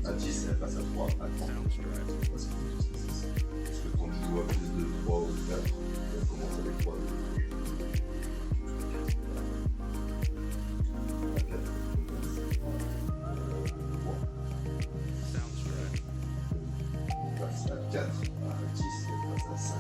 À 10, elle passe à 3, à 30. Parce que quand tu joues à plus de 3 ou 4, elle commence avec 3. À 4, elle passe à 4, à 10, elle passe à 5.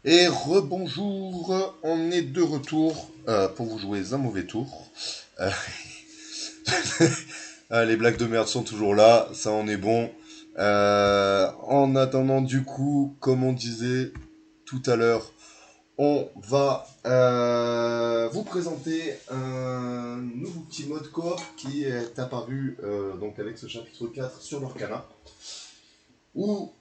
Et rebonjour, on est de retour pour vous jouer un mauvais tour. Les blagues de merde sont toujours là, ça en est bon. En attendant, du coup, comme on disait tout à l'heure, on va vous présenter un nouveau petit mode coop qui est apparu donc avec ce chapitre 4 sur l'Orcana. Où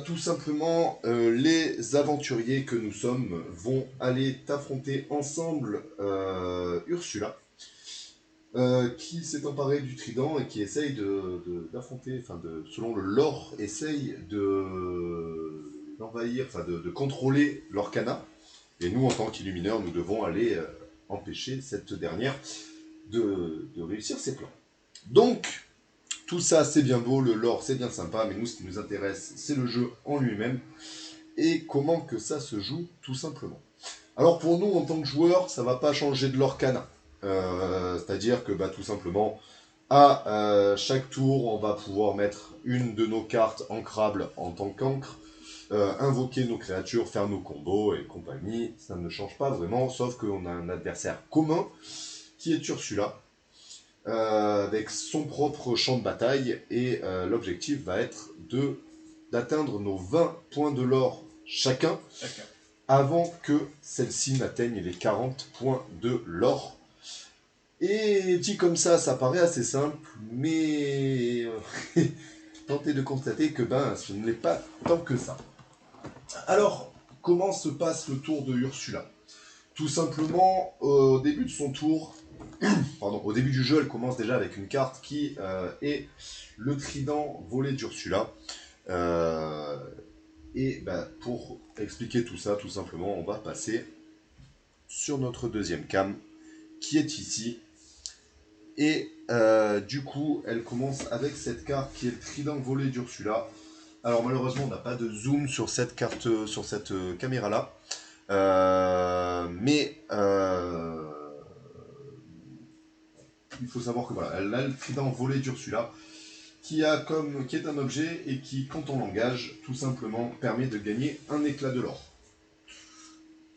tout simplement les aventuriers que nous sommes vont aller affronter ensemble Ursula, qui s'est emparée du trident et qui essaye d'affronter, selon le lore, essaye d'envahir, de contrôler l'Orcana. Et nous, en tant qu'illumineurs, nous devons aller empêcher cette dernière de réussir ses plans. Donc, tout ça, c'est bien beau, le lore, c'est bien sympa, mais nous, ce qui nous intéresse, c'est le jeu en lui-même et comment que ça se joue, tout simplement. Alors, pour nous, en tant que joueurs, ça va pas changer de l'Orcana. C'est-à-dire que, tout simplement, à chaque tour, on va pouvoir mettre une de nos cartes ancrables en tant qu'ancre, invoquer nos créatures, faire nos combos et compagnie. Ça ne change pas vraiment, sauf qu'on a un adversaire commun, qui est Ursula. Avec son propre champ de bataille, et l'objectif va être d'atteindre nos 20 points de l'or chacun, avant que celle-ci n'atteigne les 40 points de l'or. Et dit comme ça paraît assez simple, mais tentez de constater que ce ne l'est pas tant que ça. Alors, comment se passe le tour de Ursula ? Tout simplement, au début de son tour, au début du jeu, elle commence déjà avec une carte qui est le trident volé d'Ursula. Pour expliquer tout ça, tout simplement, on va passer sur notre deuxième cam, qui est ici. Et du coup, elle commence avec cette carte qui est le trident volé d'Ursula. Alors malheureusement, on n'a pas de zoom sur cette carte, sur cette caméra-là. Il faut savoir que elle a le trident volé d'Ursula, qui est un objet et qui, quand on l'engage, tout simplement permet de gagner un éclat de l'or.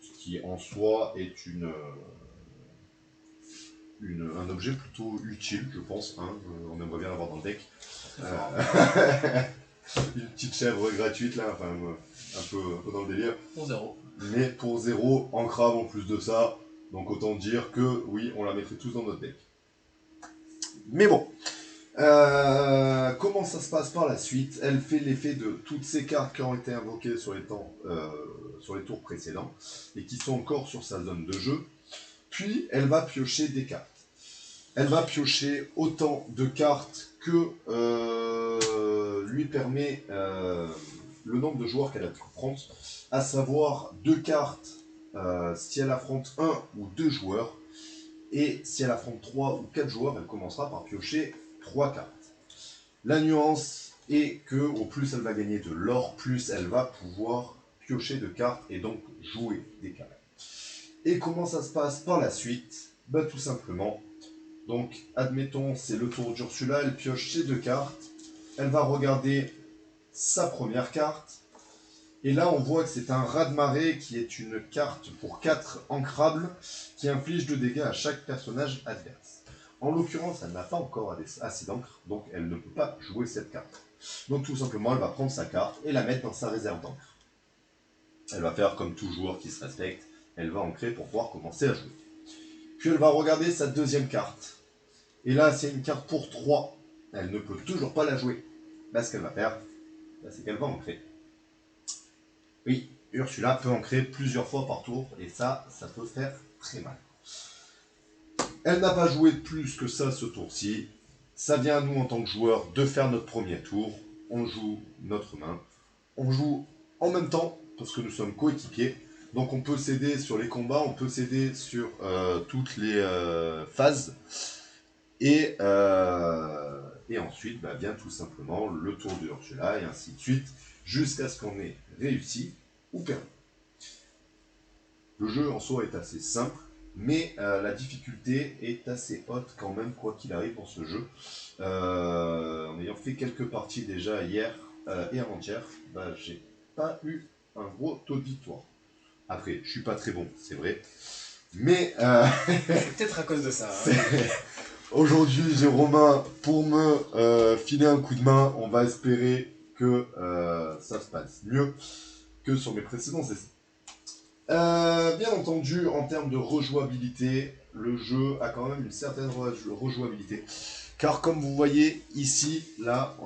Ce qui en soi est un objet plutôt utile, je pense. Hein. On aimerait bien l'avoir dans le deck. Une petite chèvre gratuite, là, enfin, un peu dans le délire. Pour 0. Mais pour 0, ancrable en plus de ça. Donc autant dire que, oui, on la mettrait tous dans notre deck. Mais bon. Comment ça se passe par la suite? Elle fait l'effet de toutes ces cartes qui ont été invoquées sur les tours précédents et qui sont encore sur sa zone de jeu. Puis elle va piocher des cartes. Elle va piocher autant de cartes que lui permet le nombre de joueurs qu'elle a pu prendre, à savoir 2 cartes si elle affronte 1 ou 2 joueurs, et si elle affronte 3 ou 4 joueurs, elle commencera par piocher 3 cartes. La nuance est que au plus elle va gagner de l'or, plus elle va pouvoir piocher de cartes et donc jouer des cartes. Et comment ça se passe par la suite? Bah tout simplement, donc admettons c'est le tour d'Ursula, elle pioche ses 2 cartes, elle va regarder sa première carte, et là on voit que c'est un raz-de-marée qui est une carte pour 4 ancrables qui inflige 2 dégâts à chaque personnage adverse. En l'occurrence, elle n'a pas encore assez d'encre, donc elle ne peut pas jouer cette carte. Donc tout simplement, elle va prendre sa carte et la mettre dans sa réserve d'encre. Elle va faire comme tout joueur qui se respecte, elle va ancrer pour pouvoir commencer à jouer. Puis elle va regarder sa deuxième carte. Et là, c'est une carte pour 3. Elle ne peut toujours pas la jouer. Là, ce qu'elle va faire, c'est qu'elle va ancrer. Oui, Ursula peut ancrer plusieurs fois par tour, et ça peut faire très mal. Elle n'a pas joué plus que ça ce tour-ci. Ça vient à nous en tant que joueurs de faire notre premier tour. On joue notre main. On joue en même temps, parce que nous sommes coéquipiers. Donc on peut s'aider sur les combats, on peut s'aider sur toutes les phases. Et ensuite vient tout simplement le tour de Ursula, et ainsi de suite, jusqu'à ce qu'on ait réussi ou perdu. Le jeu en soi est assez simple, mais la difficulté est assez haute quand même, quoi qu'il arrive dans ce jeu. En ayant fait quelques parties déjà hier et avant-hier, j'ai pas eu un gros taux de victoire. Après, je suis pas très bon, c'est vrai, mais C'est peut-être à cause de ça. Hein. Aujourd'hui, j'ai Romain pour me filer un coup de main. On va espérer que ça se passe mieux que sur mes précédents essais. Bien entendu, en termes de rejouabilité, le jeu a quand même une certaine rejouabilité. Car comme vous voyez ici, là,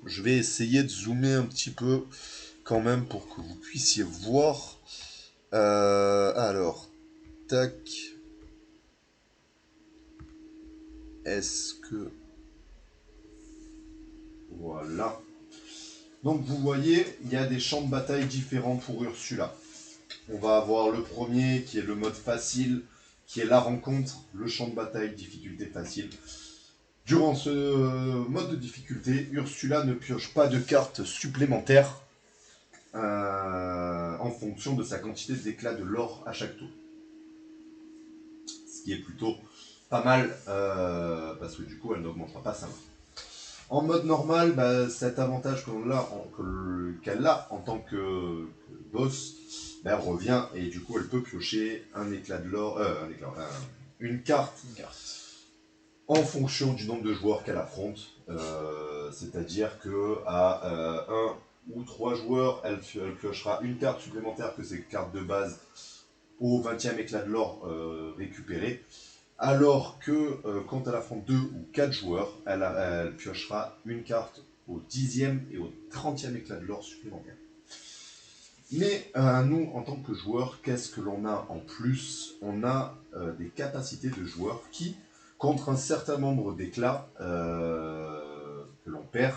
je vais essayer de zoomer un petit peu quand même pour que vous puissiez voir. Alors, tac. Est-ce que... Voilà. Donc vous voyez, il y a des champs de bataille différents pour Ursula. On va avoir le premier qui est le mode facile, qui est la rencontre, le champ de bataille, difficulté facile. Durant ce mode de difficulté, Ursula ne pioche pas de cartes supplémentaires en fonction de sa quantité d'éclat de l'or à chaque tour. Ce qui est plutôt pas mal, parce que du coup elle n'augmentera pas sa main. En mode normal, cet avantage qu'elle a en tant que boss revient, et du coup elle peut piocher un éclat de l'or, une carte en fonction du nombre de joueurs qu'elle affronte. C'est-à-dire qu'à 1 ou 3 joueurs, elle piochera une carte supplémentaire que ses cartes de base au 20e éclat de l'or récupéré. Alors que quand elle affronte 2 ou 4 joueurs, elle piochera une carte au 10e et au 30e éclat de l'or supplémentaire. Mais nous, en tant que joueurs, qu'est-ce que l'on a en plus? On a des capacités de joueurs qui, contre un certain nombre d'éclats que l'on perd,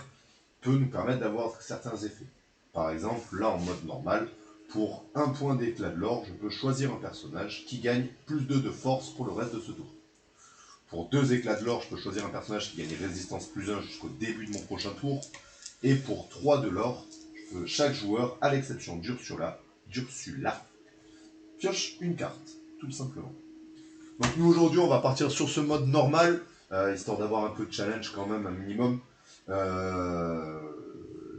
peut nous permettre d'avoir certains effets. Par exemple, là en mode normal, pour 1 point d'éclat de l'or, je peux choisir un personnage qui gagne plus 2 de force pour le reste de ce tour. Pour 2 éclats de l'or, je peux choisir un personnage qui gagne résistance plus 1 jusqu'au début de mon prochain tour. Et pour 3 de l'or, chaque joueur, à l'exception d'Ursula, pioche une carte, tout simplement. Donc nous aujourd'hui, on va partir sur ce mode normal, histoire d'avoir un peu de challenge quand même, un minimum.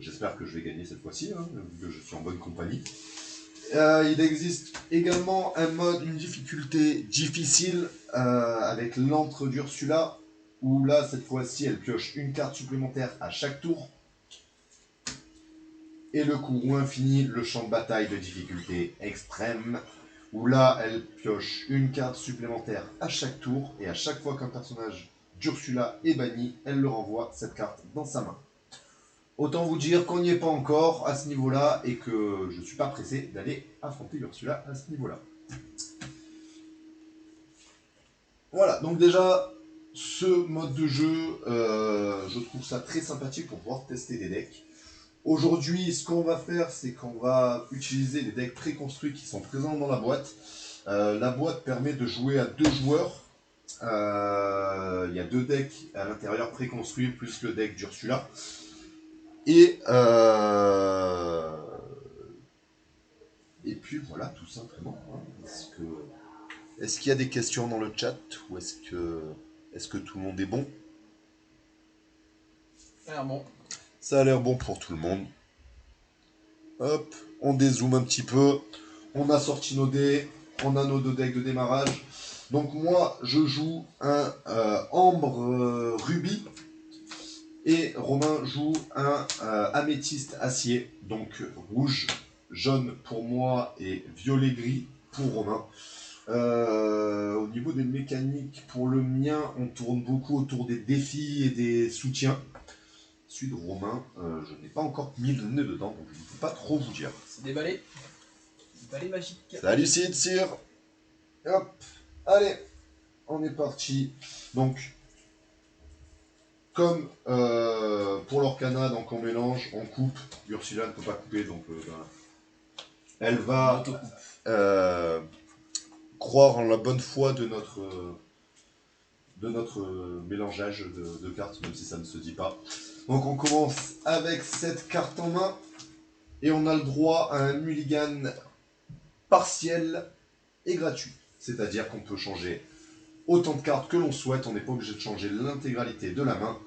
J'espère que je vais gagner cette fois-ci, hein, vu que je suis en bonne compagnie. Il existe également un mode, une difficulté difficile avec l'encre d'Ursula, où là, cette fois-ci, elle pioche une carte supplémentaire à chaque tour. Et le courroux infini, le champ de bataille de difficulté extrême, où là, elle pioche une carte supplémentaire à chaque tour, et à chaque fois qu'un personnage d'Ursula est banni, elle le renvoie cette carte dans sa main. Autant vous dire qu'on n'y est pas encore à ce niveau-là, et que je ne suis pas pressé d'aller affronter Ursula à ce niveau-là. Voilà, donc déjà, ce mode de jeu, je trouve ça très sympathique pour pouvoir tester des decks. Aujourd'hui, ce qu'on va faire, c'est qu'on va utiliser les decks préconstruits qui sont présents dans la boîte. La boîte permet de jouer à 2 joueurs. Il y a 2 decks à l'intérieur préconstruits, plus le deck d'Ursula. Et puis voilà, tout simplement. Hein. Est-ce qu'il y a des questions dans le chat ou est-ce que tout le monde est bon? Ça a l'air bon. Ça a l'air bon pour tout le monde. Hop, on dézoome un petit peu. On a sorti nos dés. On a nos 2 decks de démarrage. Donc moi, je joue un ambre rubis. Et Romain joue un améthyste acier. Donc rouge, jaune pour moi et violet-gris pour Romain. Au niveau des mécaniques, pour le mien, on tourne beaucoup autour des défis et des soutiens. Celui de Romain, je n'ai pas encore mis le nez dedans, donc je ne peux pas trop vous dire. C'est des balais. Des balais magiques. Salut Sid, Sir. Hop, allez, on est parti. Donc, comme pour l'Orcana, donc on mélange, on coupe. Ursula ne peut pas couper, donc elle va croire en la bonne foi de notre mélangeage de cartes, même si ça ne se dit pas. Donc on commence avec cette carte en main, et on a le droit à un mulligan partiel et gratuit. C'est-à-dire qu'on peut changer autant de cartes que l'on souhaite, on n'est pas obligé de changer l'intégralité de la main.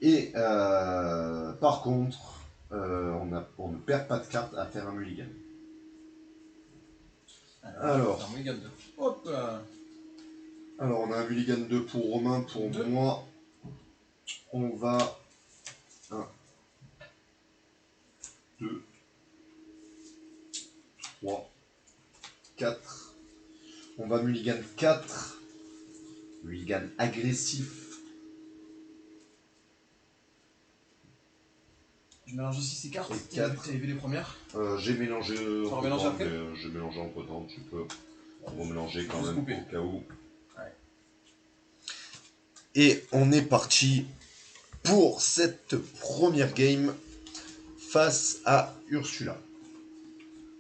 Et par contre, on ne perd pas de cartes à faire un mulligan. Alors, un mulligan 2. Hop là. Alors, on a un mulligan 2 pour Romain, pour 2. Moi. On va 1, 2, 3, 4. On va mulligan 4. Mulligan agressif. Je mélange aussi ces cartes. Et 4. Tu as vu les premières? J'ai mélangé. Tu vas mélanger après? J'ai mélangé entre temps, tu peux. On va mélanger quand même au cas où. Ouais. Et on est parti pour cette première game face à Ursula.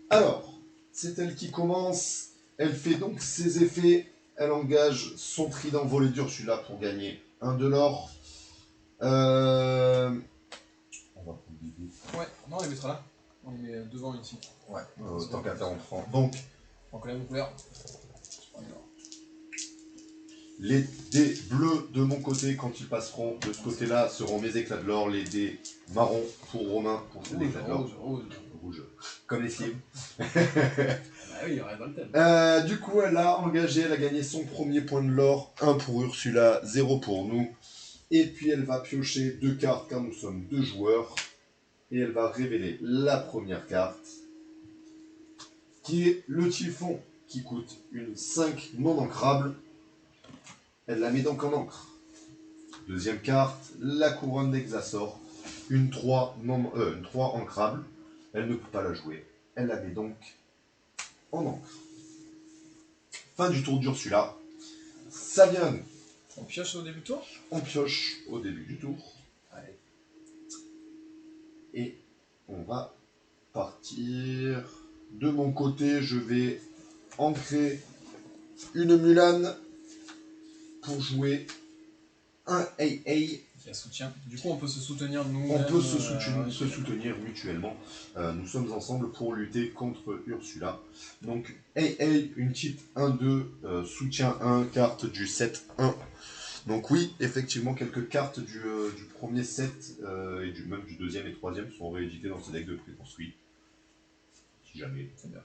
Alors, c'est elle qui commence. Elle fait donc ses effets. Elle engage son trident volé d'Ursula pour gagner 1 de l'or. On va prendre des dés. Ouais, non, on les mettra là. On les met devant ici. Ouais, tant qu'à faire, on prend. Donc, on connaît mon couleur. Les dés bleus de mon côté, quand ils passeront de ce côté-là, seront mes éclats de l'or. Les dés marrons pour Romain, pour ses éclats de l'or. Rouge. Comme les slims. Ah oui, il reste dans le thème. Du coup, elle a engagé, elle a gagné son premier point de l'or. 1 pour Ursula, 0 pour nous. Et puis elle va piocher 2 cartes car nous sommes 2 joueurs. Et elle va révéler la première carte, qui est le typhon, qui coûte une 5 non ancrable. Elle la met donc en encre. Deuxième carte, la couronne d'Exasor, une 3 ancrable. Elle ne peut pas la jouer. Elle la met donc en encre. Fin du tour d'Ursula. Ça vient à nous. On pioche au début du tour? On pioche au début du tour. Allez. Et on va partir. De mon côté, je vais ancrer une Mulan pour jouer un AA. Qui a soutien. Du coup, on peut se soutenir nous. On peut se soutenir mutuellement. Nous sommes ensemble pour lutter contre Ursula. Donc AA, une type 1-2, soutien 1, carte du set 1. Donc oui, effectivement, quelques cartes du premier set et même du deuxième et troisième sont rééditées dans ce deck de préconstruit. Si jamais. C'est bien.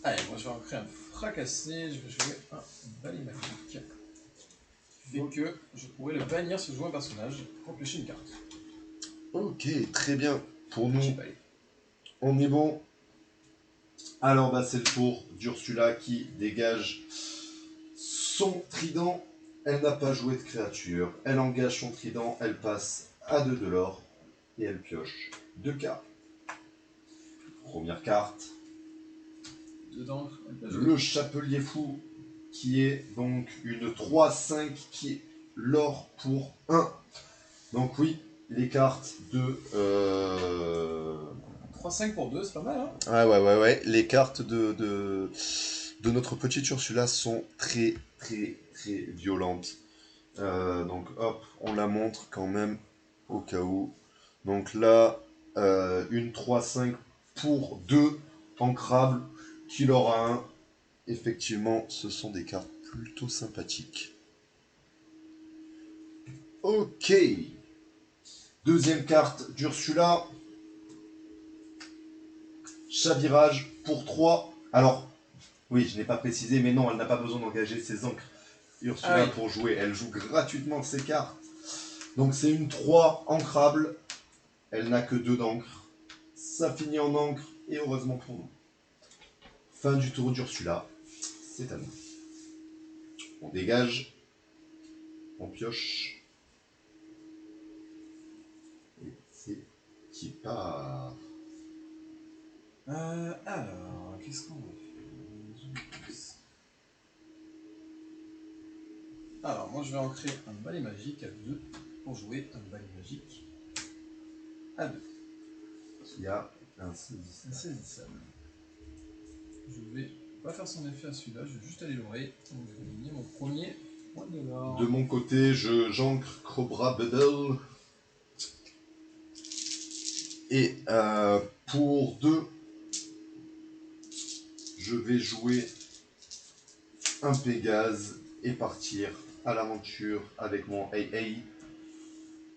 Allez, moi je vais en créer un fracassé, je vais jouer un balai magique. Qui fait que je pourrais le bannir si je joue un personnage pour piocher une carte. Ok, très bien. Pour nous, J'ai balai. on est bon. Alors, bah, c'est le tour d'Ursula qui dégage son trident. Elle n'a pas joué de créature. Elle engage son trident. Elle passe à 2 de l'or. Et elle pioche 2 cartes. Première carte. Dedans, Le chapelier fou, qui est donc une 3-5 qui est l'or pour 1. Donc oui, les cartes de... 3-5 pour 2, c'est pas mal, hein? Ouais. Les cartes de notre petite Ursula sont très violentes. Donc hop, on la montre quand même au cas où. Donc là, une 3-5 pour 2 ancrables, qui aura un. Effectivement, ce sont des cartes plutôt sympathiques. Ok. Deuxième carte d'Ursula. Chavirage pour 3. Alors, oui, je n'ai pas précisé, mais non, elle n'a pas besoin d'engager ses encres. Ursula pour jouer, elle joue gratuitement ses cartes. Donc c'est une 3 ancrable. Elle n'a que 2 d'encre. Ça finit en encre, et heureusement pour nous. Fin du tour d'Ursula. C'est à nous. On dégage. On pioche. Et c'est qui part. Alors, qu'est-ce qu'on va faire? Alors, moi je vais en créer un balai magique à 2 pour jouer un balai magique à 2. Qui a un saisissable. Insaisissable. Je vais pas faire son effet à celui-là, je vais juste aller l'ouvrir. Donc je vais gagner mon premier point de l'or. De mon côté, j'ancre Cobra Bubble. Et pour 2, je vais jouer un Pégase et partir à l'aventure avec mon AA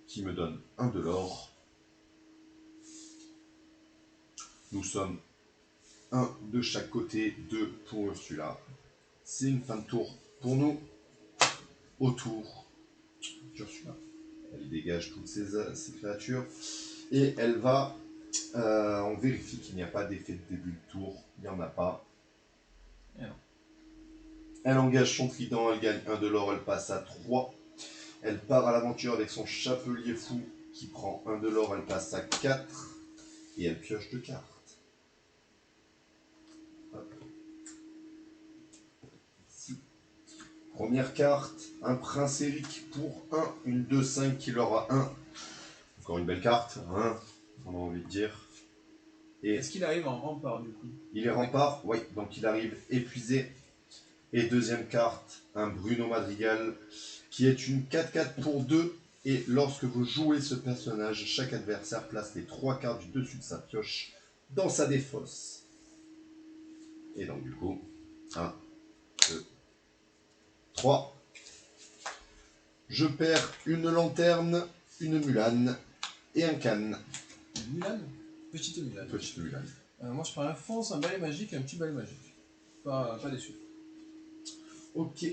qui me donne 1 de l'or. Nous sommes 1 de chaque côté, 2 pour Ursula. C'est une fin de tour pour nous. Au tour d'Ursula. Elle dégage toutes ses créatures. Et elle va... on vérifie qu'il n'y a pas d'effet de début de tour. Il n'y en a pas. Et non. Elle engage son trident, elle gagne 1 de l'or, elle passe à 3. Elle part à l'aventure avec son chapelier fou qui prend 1 de l'or, elle passe à 4. Et elle pioche 2 cartes. Hop. Ici. Première carte, un prince Eric pour 1, une 2-5 qui leur a 1. Encore une belle carte, hein, on a envie de dire. Et est-ce qu'il arrive en rempart du coup? il est rempart, oui, donc il arrive épuisé. Et deuxième carte, un Bruno Madrigal, qui est une 4-4 pour 2. Et lorsque vous jouez ce personnage, chaque adversaire place les 3 cartes du dessus de sa pioche dans sa défausse. Et donc du coup, 1, 2, 3. Je perds une lanterne, une Mulan et un canne. Une Mulan? Petite Mulan. Petite Mulan. Moi je prends un fonce, un balai magique et un petit balai magique. Pas déçu. Ok.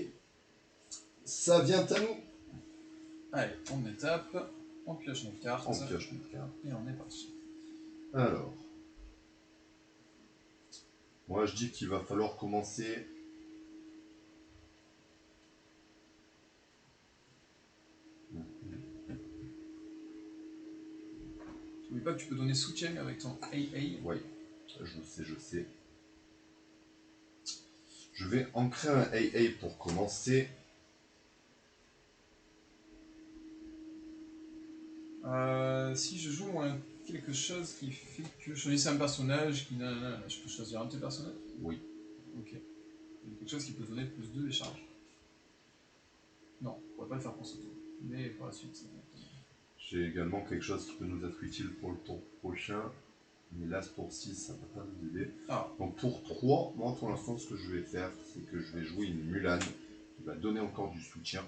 Ça vient à nous. Allez, on étape, on pioche notre carte. On pioche notre carte. Et on est parti. Alors. Moi je dis qu'il va falloir commencer. N'oublie pas que tu peux donner soutien avec ton AA. Oui, je sais. Je vais ancrer un AA pour commencer. Si je joue quelque chose qui fait que je choisis un personnage qui je peux choisir un de tes personnages? Oui. Ok. Quelque chose qui peut donner plus 2 les charges. Non, on pourrait pas le faire pour ce tour. Mais pour la suite, ça va être... J'ai également quelque chose qui peut nous être utile pour le tour prochain. Mais là, ce tour-ci, ça ne va pas nous aider. Ah. Donc pour 3, moi pour l'instant, ce que je vais faire, c'est que je vais jouer une Mulan qui va donner encore du soutien.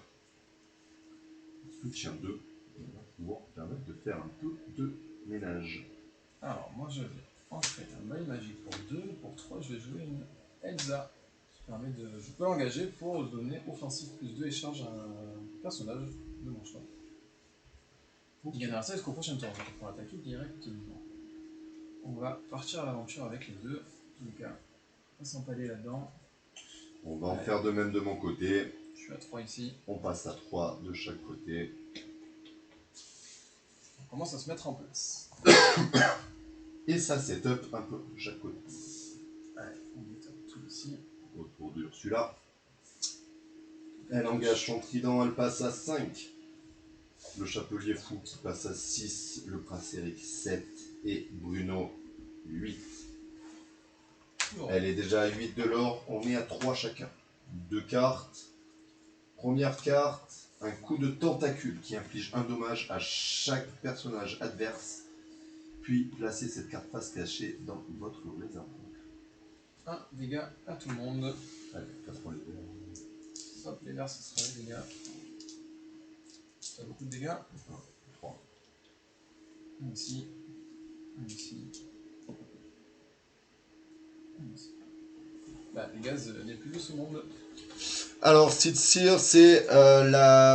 Soutien 2. On va pouvoir permettre de faire un peu de ménage. Alors, moi je vais ancrer un bail magique pour 2. Pour 3, je vais jouer une Elsa. Je peux l'engager pour donner offensif plus 2 et charge à un personnage de mon choix. Il gagnera ça jusqu'au prochain tour, donc pour attaquer directement. On va partir à l'aventure avec les deux. En tout cas, on va s'empaler là-dedans. On va en faire de même de mon côté. Je suis à 3 ici. On passe à 3 de chaque côté. On commence à se mettre en place. Et ça setup un peu de chaque côté. Allez, on met tout ici. Autour d'Ursula. Elle engage son trident, elle passe à 5. Le chapelier fou qui passe à 6. Le Pracéric 7. Et Bruno 8. Toujours. Elle est déjà à 8 de l'or. On est à 3 chacun. 2 cartes. Première carte, un coup de tentacule qui inflige un dommage à chaque personnage adverse. Puis placez cette carte face cachée dans votre réserve. 1 dégât à tout le monde. Allez, passe-moi les verres. Hop, les verts, ce sera les dégâts. Ça a beaucoup de dégâts. 3. Un ici. Un ici. Un ici. Bah, les gaz, les plus de ce monde. Alors, Sitsir, c'est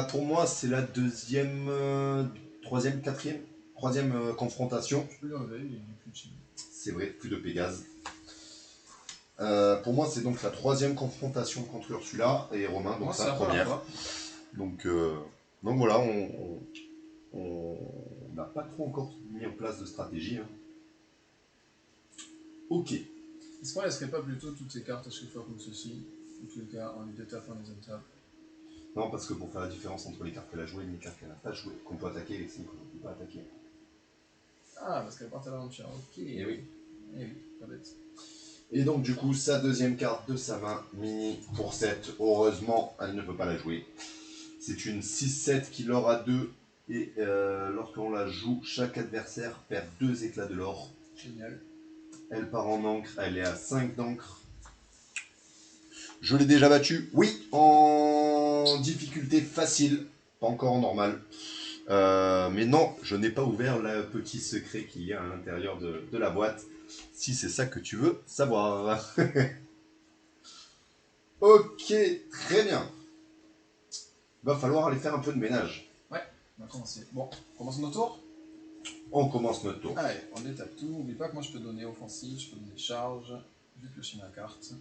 pour moi, c'est la deuxième, troisième, quatrième, troisième confrontation. Je peux l'enlever, il est plus chill. C'est vrai, plus de Pégase. Pour moi, c'est donc la troisième confrontation contre Ursula et Romain, donc Moi, c'est c'est la la première première. fois. Donc voilà, on n'a pas trop encore mis en place de stratégie. Hein. Ok. Est-ce qu'on laisserait pas plutôt toutes ces cartes à chaque fois comme ceci? En tous les cas, on les détape, on les untap. Non, parce que pour faire la différence entre les cartes qu'elle a jouées et les cartes qu'elle n'a pas jouées, qu'on peut attaquer et celles qu'on ne peut pas attaquer. Ah, parce qu'elle part à l'aventure, ok. Et oui. Eh oui, pas bête. Et donc du coup, sa deuxième carte de sa main, Mini, pour 7. Heureusement, elle ne peut pas la jouer. C'est une 6-7 qui l'or à 2. Et lorsqu'on la joue, chaque adversaire perd 2 éclats de l'or. Génial. Elle part en encre, elle est à 5 d'encre. Je l'ai déjà battue, oui, en difficulté facile, pas encore en normal. Mais non, je n'ai pas ouvert le petit secret qu'il y a à l'intérieur de la boîte, si c'est ça que tu veux savoir. Ok, très bien. Va falloir aller faire un peu de ménage. Ouais, on va commencer. Bon, on commence notre tour. On commence notre tour. Allez, on détape tout. N'oublie pas que moi je peux donner offensif, je peux donner charge. Je vais piocher ma carte.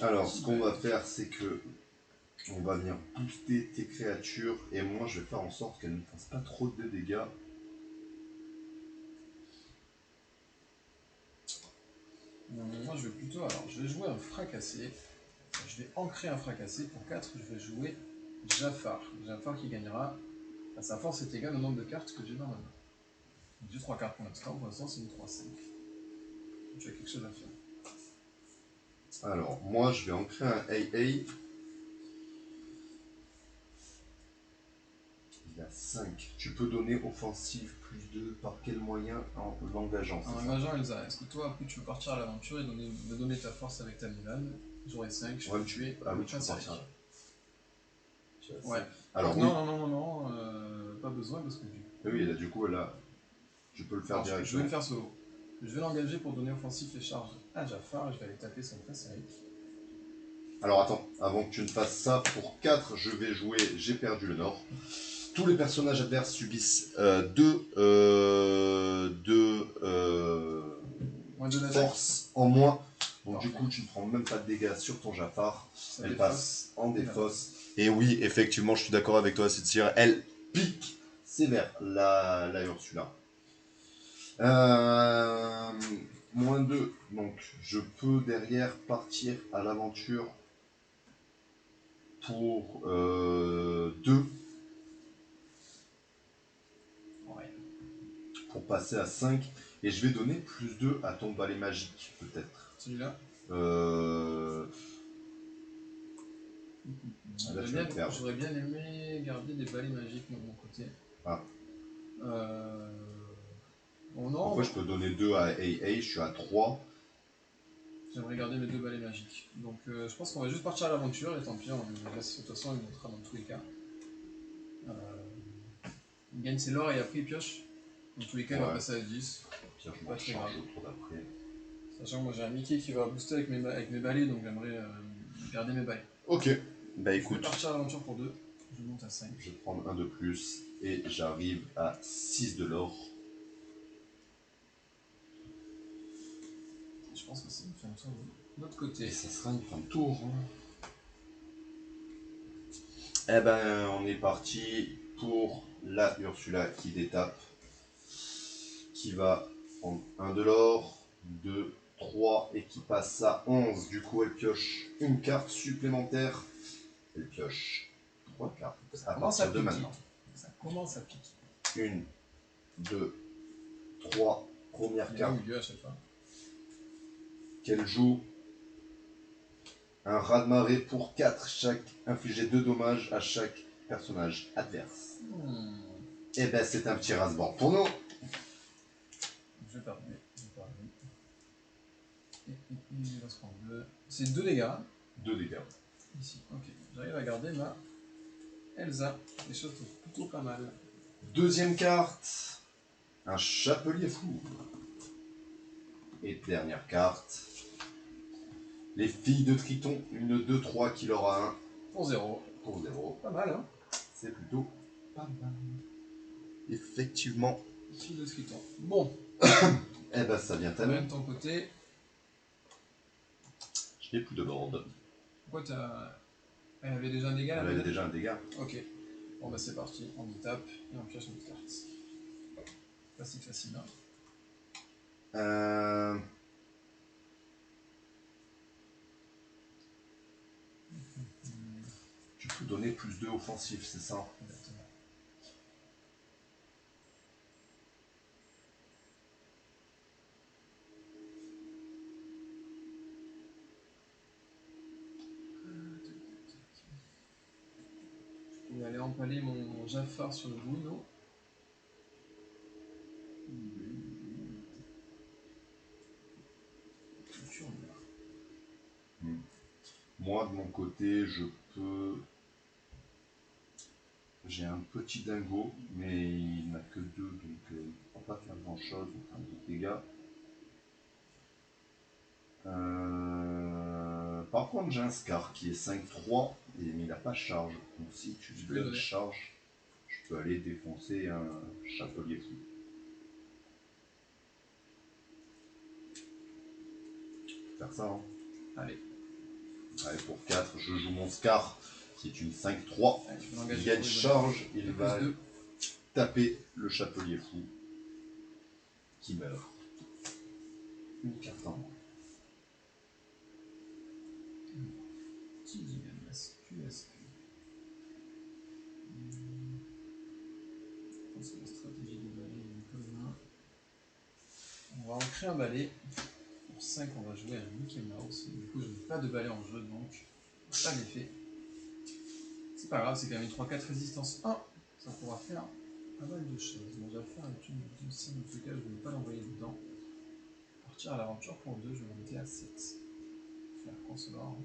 Alors, ce qu'on va faire, c'est que on va venir booster tes créatures et moi je vais faire en sorte qu'elles ne fassent pas trop de dégâts. Moi je vais plutôt, alors je vais jouer un fracassé. Je vais ancrer un fracassé. Pour 4, je vais jouer Jafar. Jafar qui gagnera. À sa force est égal au nombre de cartes que j'ai dans ma main. J'ai 3 cartes pour l'instant c'est une 3-5. Tu as quelque chose à faire. Alors, moi je vais ancrer un AA. Il a 5. Tu peux donner offensive plus 2 par quel moyen en l'engageant? En engageant Elsa, est-ce que toi après tu veux partir à l'aventure et me donner ta force avec ta Milan? J'aurai 5, je vais tuer. Ah oui, tu peux partir là. Ouais. Alors, non, pas besoin parce que oui, là, du coup, là, je peux le faire directement. je vais le faire solo. Je vais l'engager pour donner offensif et charge à Jafar et je vais aller taper son Pracéric. Alors attends, avant que tu ne fasses ça, pour 4, je vais jouer J'ai perdu le Nord. Tous les personnages adverses subissent 2 force en moins. Donc du coup, tu ne prends même pas de dégâts sur ton Jafar. Elle passe en défausse. Et oui, effectivement, je suis d'accord avec toi, Sitsir. Elle pique sévère la Ursula. Moins 2. Donc je peux derrière partir à l'aventure pour 2. Ouais. Pour passer à 5. Et je vais donner plus 2 à ton balai magique, peut-être. Celui-là J'aurais bien aimé garder des balais magiques de mon côté. Ah. Bon, non. Pourquoi je peux donner 2 à AA, je suis à 3. J'aimerais garder mes 2 balais magiques. Donc je pense qu'on va juste partir à l'aventure et tant pis, de toute façon il montera dans tous les cas. Il gagne ses lore et après il pioche. Dans tous les cas il va passer à 10. pire, je Pas m'en très charge grave. au tour d'après. Sachant que moi j'ai un Mickey qui va booster avec mes balais, donc j'aimerais garder mes balais. Ok. Bah Je vais écoute, partir à l'aventure pour 2. Je monte à 5. je vais prendre un de plus et j'arrive à 6 de l'or. Je pense que c'est une fin de tour de l'autre côté. Et ça sera une fin de tour. Eh ben, on est parti pour la Ursula qui détape. Qui va prendre 1 de l'or, 2, 3 et qui passe à 11. Du coup, elle pioche une carte supplémentaire. Elle pioche 3 cartes à partir de maintenant. Ça commence à piquer. 1, 2, 3. Première Il est au carte milieu à chaque fois. qu'elle joue. Un raz-de-marée pour 4 chaque. Infliger 2 dommages à chaque personnage adverse. Et ben, c'est un petit ras-bord pour nous. Je vais perdre. Et il va se prendre 2. C'est 2 dégâts. 2 dégâts. Ici, ok. J'arrive à garder ma Elsa. Les choses sont plutôt pas mal. Deuxième carte. Un chapelier fou. Et dernière carte. Les filles de Triton, une 2-3 qui leur a 1 Pour 0. pour 0. Pas mal, hein. C'est plutôt pas mal. Effectivement. Fille de Triton. Bon. Eh ben ça vient Combien tellement. de ton côté? Je n'ai plus de board. Pourquoi t'as... Elle avait déjà un dégât Elle là avait déjà un dégât. Ok. Bon bah c'est parti. On y tape et on pioche notre carte. Pas si facile, hein. Tu peux donner plus 2 offensif, c'est ça? Exactement. Je vais aller empaler mon Jafar sur le Bruno. Moi, de mon côté, je peux... J'ai un petit dingo, mais il n'a que 2, donc il ne pourra pas faire grand-chose en termes de dégâts. Par contre, j'ai un Scar qui est 5-3, mais il n'a pas charge. Donc si tu lui donnes charge, je peux aller défoncer un chapelier fou. Faire ça, hein. Allez. Allez, pour 4, je joue mon Scar, qui est une 5-3. Il y a une charge, il va taper le chapelier fou, qui meurt. Une carte en moins. Qui dit QSQ. Je pense que la stratégie du balai est un peu loin. On va ancrer un balai. Pour 5, on va jouer un Mickey Mouse. Du coup, je n'ai pas de balai en jeu, donc pas d'effet. C'est pas grave, c'est quand même une 3-4 résistance 1. Ça pourra faire pas mal de choses. Mon Jafar est une cible, en tout cas, je ne vais pas l'envoyer dedans. Partir à l'aventure pour 2, je vais monter à 7. Faire concevoir.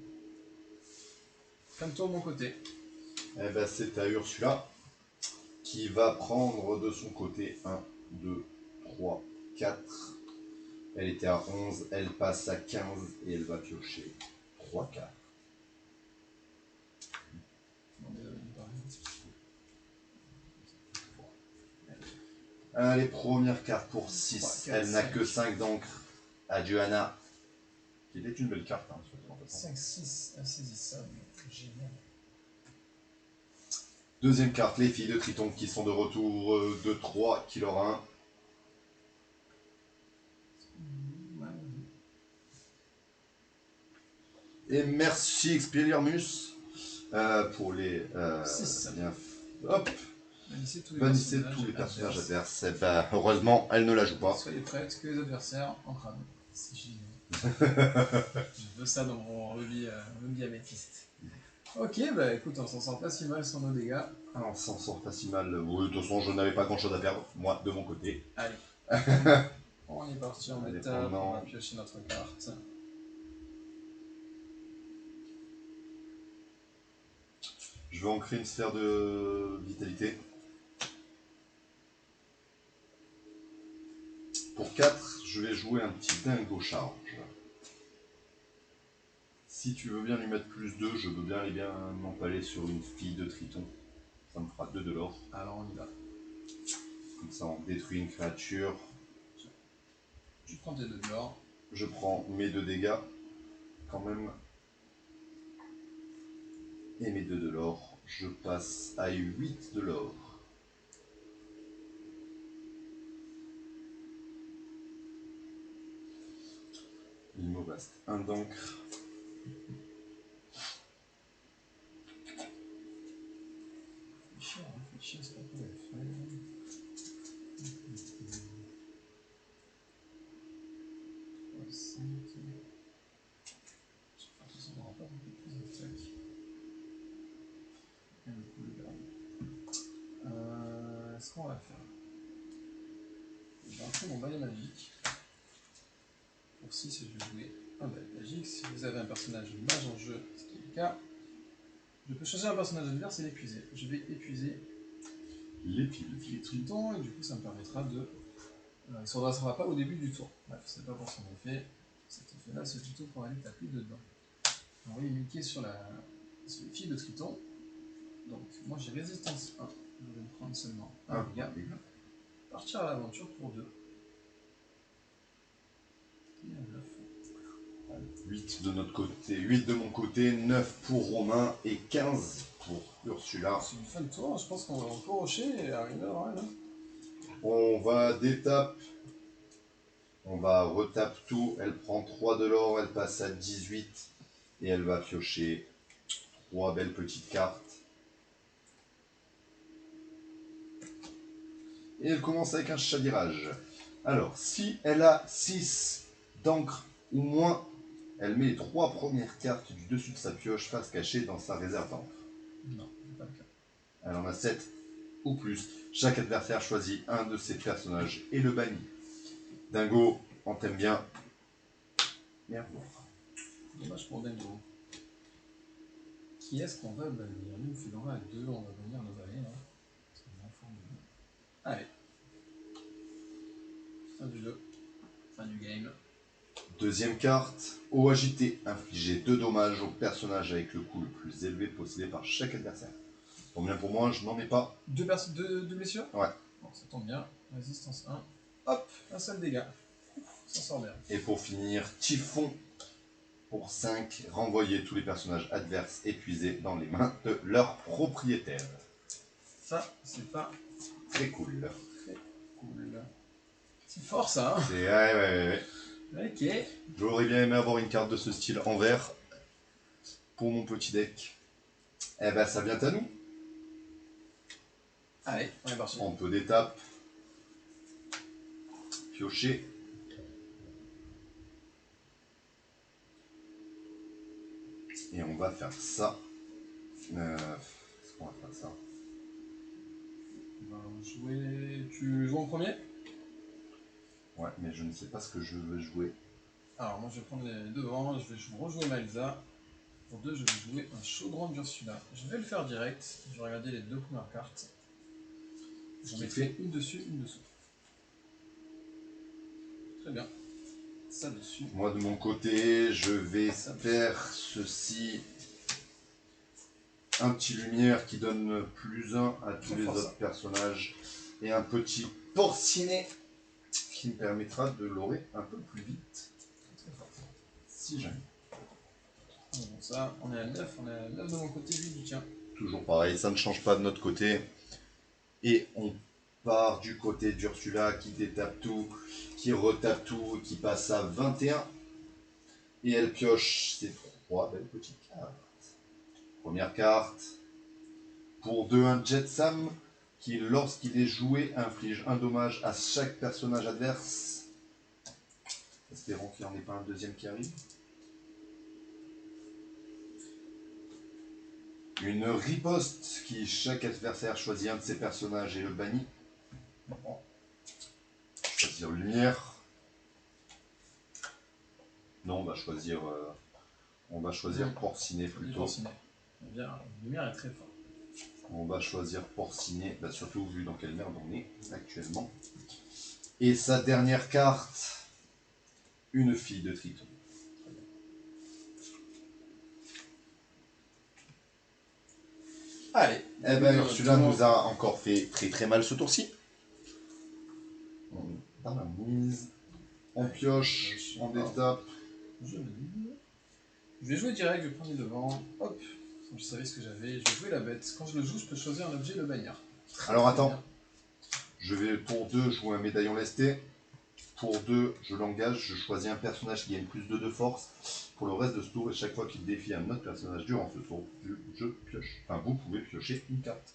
Comme tour de mon côté. Eh ben, c'est à Ursula qui va prendre de son côté 1, 2, 3, 4. Elle était à 11, elle passe à 15 et elle va piocher 3 cartes. Allez, première carte pour 6. 3, 4, elle n'a que 5 d'encre. Adieu Anna. Qui était une belle carte. Hein, 5-6, insaisissable. Génial. Deuxième carte, les filles de Triton qui sont de retour. 2-3, qui leur a 1. Et merci Expelliarmus pour les... 6. Bien, hop. Bannissez tous les personnages adverses. Et ben, heureusement, elle ne la joue pas. Soyez prêtes que les adversaires en crament. C'est génial. Je veux ça dans mon rubis améthyste. Ok, bah écoute, on s'en sort pas si mal sans nos dégâts. Ah, on s'en sort pas si mal. Oui, de toute façon, je n'avais pas grand chose à perdre, moi, de mon côté. Allez. On est parti en étape, on va piocher notre carte. Je vais ancrer une sphère de vitalité. Pour pour 4, je vais jouer un petit dingo charge. Si tu veux bien lui mettre plus 2, je veux bien aller bien m'empaler sur une fille de Triton. Ça me fera 2 de l'or. Alors on y va. Comme ça, on détruit une créature. Tu prends tes 2 de l'or. Je prends mes 2 dégâts, quand même. Et mes 2 de l'or. Je passe à 8 de l'or. Il me reste un d'encre. Réfléchis à ce qu'on pourrait faire. 3, 5. On n'aura pas beaucoup plus d'attaque. Et du coup, le garde. Ce qu'on va faire. Je vais rentrer mon balai magique. Pour 6, je vais jouer un balai magique. Si vous avez un personnage mage en jeu, ce qui est le cas, je peux choisir un personnage adverse et l'épuiser. Je vais épuiser les tritons et du coup ça me permettra de... il ne se redressera pas au début du tour. Bref, c'est pas pour son effet. Cet effet-là, c'est plutôt pour aller taper dedans. On va cliquer sur les filles de triton. Donc moi j'ai résistance 1. Je vais me prendre seulement un dégât. Partir à l'aventure pour 2. Et un 9. 8 de notre côté, 8 de mon côté, 9 pour Romain et 15 pour Ursula. C'est une fin de tour, je pense qu'on va encore rocher et arriver à rien. On va détape, on va retape tout, elle prend 3 de l'or, elle passe à 18 et elle va piocher 3 belles petites cartes. Et elle commence avec un chavirage. Alors, si elle a 6 d'encre ou moins, elle met les 3 premières cartes du dessus de sa pioche face cachée dans sa réserve d'encre. Non, c'est pas le cas. Elle en a 7 ou plus. Chaque adversaire choisit un de ses personnages et le bannit. Dingo, on t'aime bien. Merde. Dommage pour Dingo. Qui est-ce qu'on va bannir? Nous, Fedora à 2, on va bannir nos balais. Allez. Fin du jeu. Fin du game. Deuxième carte. Eau agitée. Infligez 2 dommages au personnage avec le coût le plus élevé possédé par chaque adversaire. Tombe bien pour moi, je n'en ai pas. Deux blessures? Ouais. Bon, ça tombe bien. Résistance 1. Hop, un seul dégât. Ça sort bien. Et pour finir, Typhon. Pour 5, renvoyez tous les personnages adverses épuisés dans les mains de leur propriétaire. Ça, c'est pas très cool. Très cool. C'est fort ça, hein? C'est ouais. Ok. J'aurais bien aimé avoir une carte de ce style en vert pour mon petit deck. Eh ben, ça vient à nous. Allez, on est parti. On peut détape, piocher. Et on va faire ça. Est-ce qu'on va faire ça? On va jouer... Tu joues en premier? Ouais, mais je ne sais pas ce que je veux jouer. Alors moi je vais prendre les devants, je vais rejouer Maelza. Pour 2, je vais jouer un chaudron d'Ursula. Je vais le faire direct, je vais regarder les 2 premières cartes. J'en mettrai une dessus, une dessous. Très bien. Ça dessus. Moi de mon côté, je vais faire ceci. Un petit lumière qui donne +1 à tous les autres personnages. Et un petit porcinet qui me permettra de l'orer un peu plus vite. Très fort. Si jamais. Bon, ça, on est à 9, on est à 9 de mon côté, 8 du tien. Toujours pareil, ça ne change pas de notre côté. Et on part du côté d'Ursula qui détape tout, qui retape tout, qui passe à 21. Et elle pioche ses 3 belles petites cartes. Première carte. Pour 2, un Jetsam qui, lorsqu'il est joué, inflige un dommage à chaque personnage adverse. Espérons qu'il n'y en ait pas un deuxième qui arrive. Une riposte qui, chaque adversaire choisit un de ses personnages et le bannit. Bon. Choisir lumière. Non, on va choisir porcinet plutôt. Porcinet. Bien, la lumière est très forte. On va choisir porcinet, bah surtout vu dans quelle merde on est actuellement. Et sa dernière carte, une fille de Triton. Allez. Eh ben, Ursula nous a encore fait très très mal ce tour-ci. Dans la mise, on pioche, on détape. Je vais jouer direct, je vais prendre les devants. Hop. Je savais ce que j'avais. Je vais jouer la bête. Quand je le joue, je peux choisir un objet et le bannir. Alors attends. Je vais pour 2 jouer un médaillon lesté. Pour 2, je l'engage, je choisis un personnage qui gagne plus de force pour le reste de ce tour, et chaque fois qu'il défie un autre personnage durant ce tour, je pioche. Enfin, vous pouvez piocher une carte.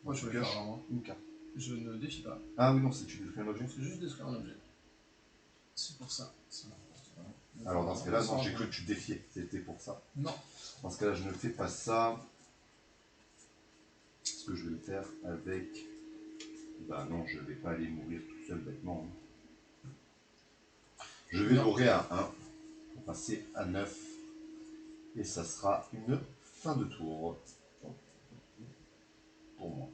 Moi, je pioche une carte. Je ne défie pas. Ah oui, non, c'est tu détruis un objet. C'est juste détruire un objet. C'est pour ça. Alors dans ce cas-là, non, j'ai cru que tu défiais, c'était pour ça. Non. Dans ce cas-là, je ne fais pas ça. Ce que je vais le faire avec... Bah non, je vais pas aller mourir tout seul bêtement. Je vais l'orer à 1 pour passer à 9. Et ça sera une fin de tour. Pour moi.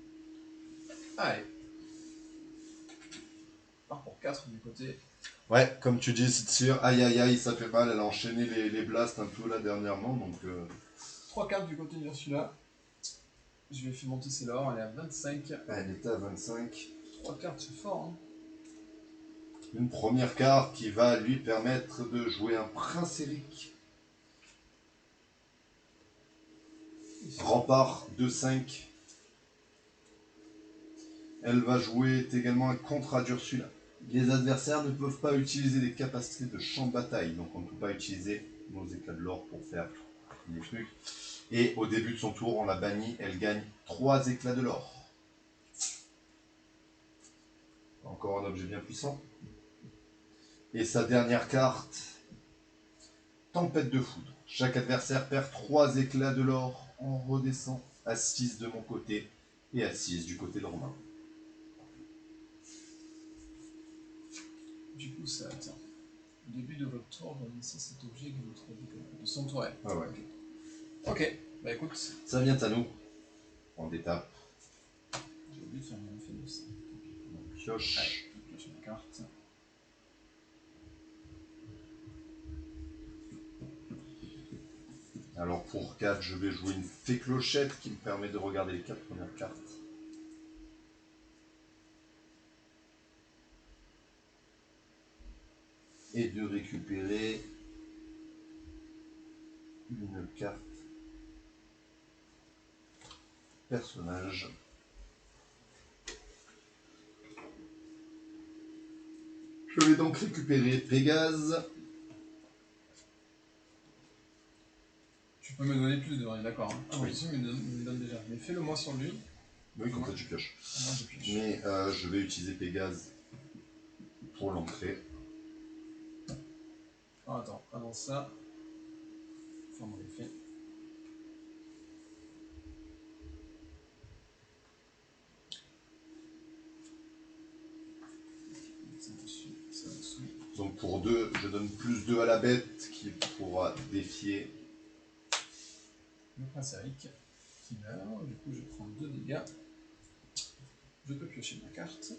Allez. Part pour 4 du côté. Ouais, comme tu dis, Sitsir, aïe aïe aïe, ça fait mal, elle a enchaîné les blasts un peu là dernièrement, donc... 3 cartes du côté d'Ursula. Je vais faire monter ses lores, elle est à 25. Elle était à 25. 3 cartes, c'est fort, hein. Une première carte qui va lui permettre de jouer un prince Eric. Rempart 2-5. Elle va jouer également un contrat d'Ursula. Les adversaires ne peuvent pas utiliser des capacités de champ de bataille, donc on ne peut pas utiliser nos éclats de l'or pour faire des trucs. Et au début de son tour, on la bannit, elle gagne 3 éclats de l'or. Encore un objet bien puissant. Et sa dernière carte, Tempête de foudre. Chaque adversaire perd 3 éclats de l'or. On redescend à 6 de mon côté et à 6 du côté de Romain. Du coup, ça attend. Au début de votre tour, réunissez cet objet que votre de son tour. Ah ouais. Ok, bah écoute. Ça vient à nous. On détape. J'ai oublié de faire mon effet de ça. On pioche. Allez, je pioche ma carte. Alors pour 4, je vais jouer une fée clochette qui me permet de regarder les 4 premières cartes. Et de récupérer une carte personnage. Je vais donc récupérer Pégase. Tu peux me donner plus de on est d'accord. Hein. Ah oui, il me donne déjà. Mais fais-le moi sur lui. Oui, comme ça tu pioches. Moi, je pioche. Mais je vais utiliser Pégase pour l'ancrer. Oh, attends, avant ça. Faire mon effet. Donc pour 2, je donne plus 2 à la bête qui pourra défier. Le prince Eric qui meurt. Du coup, je prends 2 dégâts. Je peux piocher ma carte.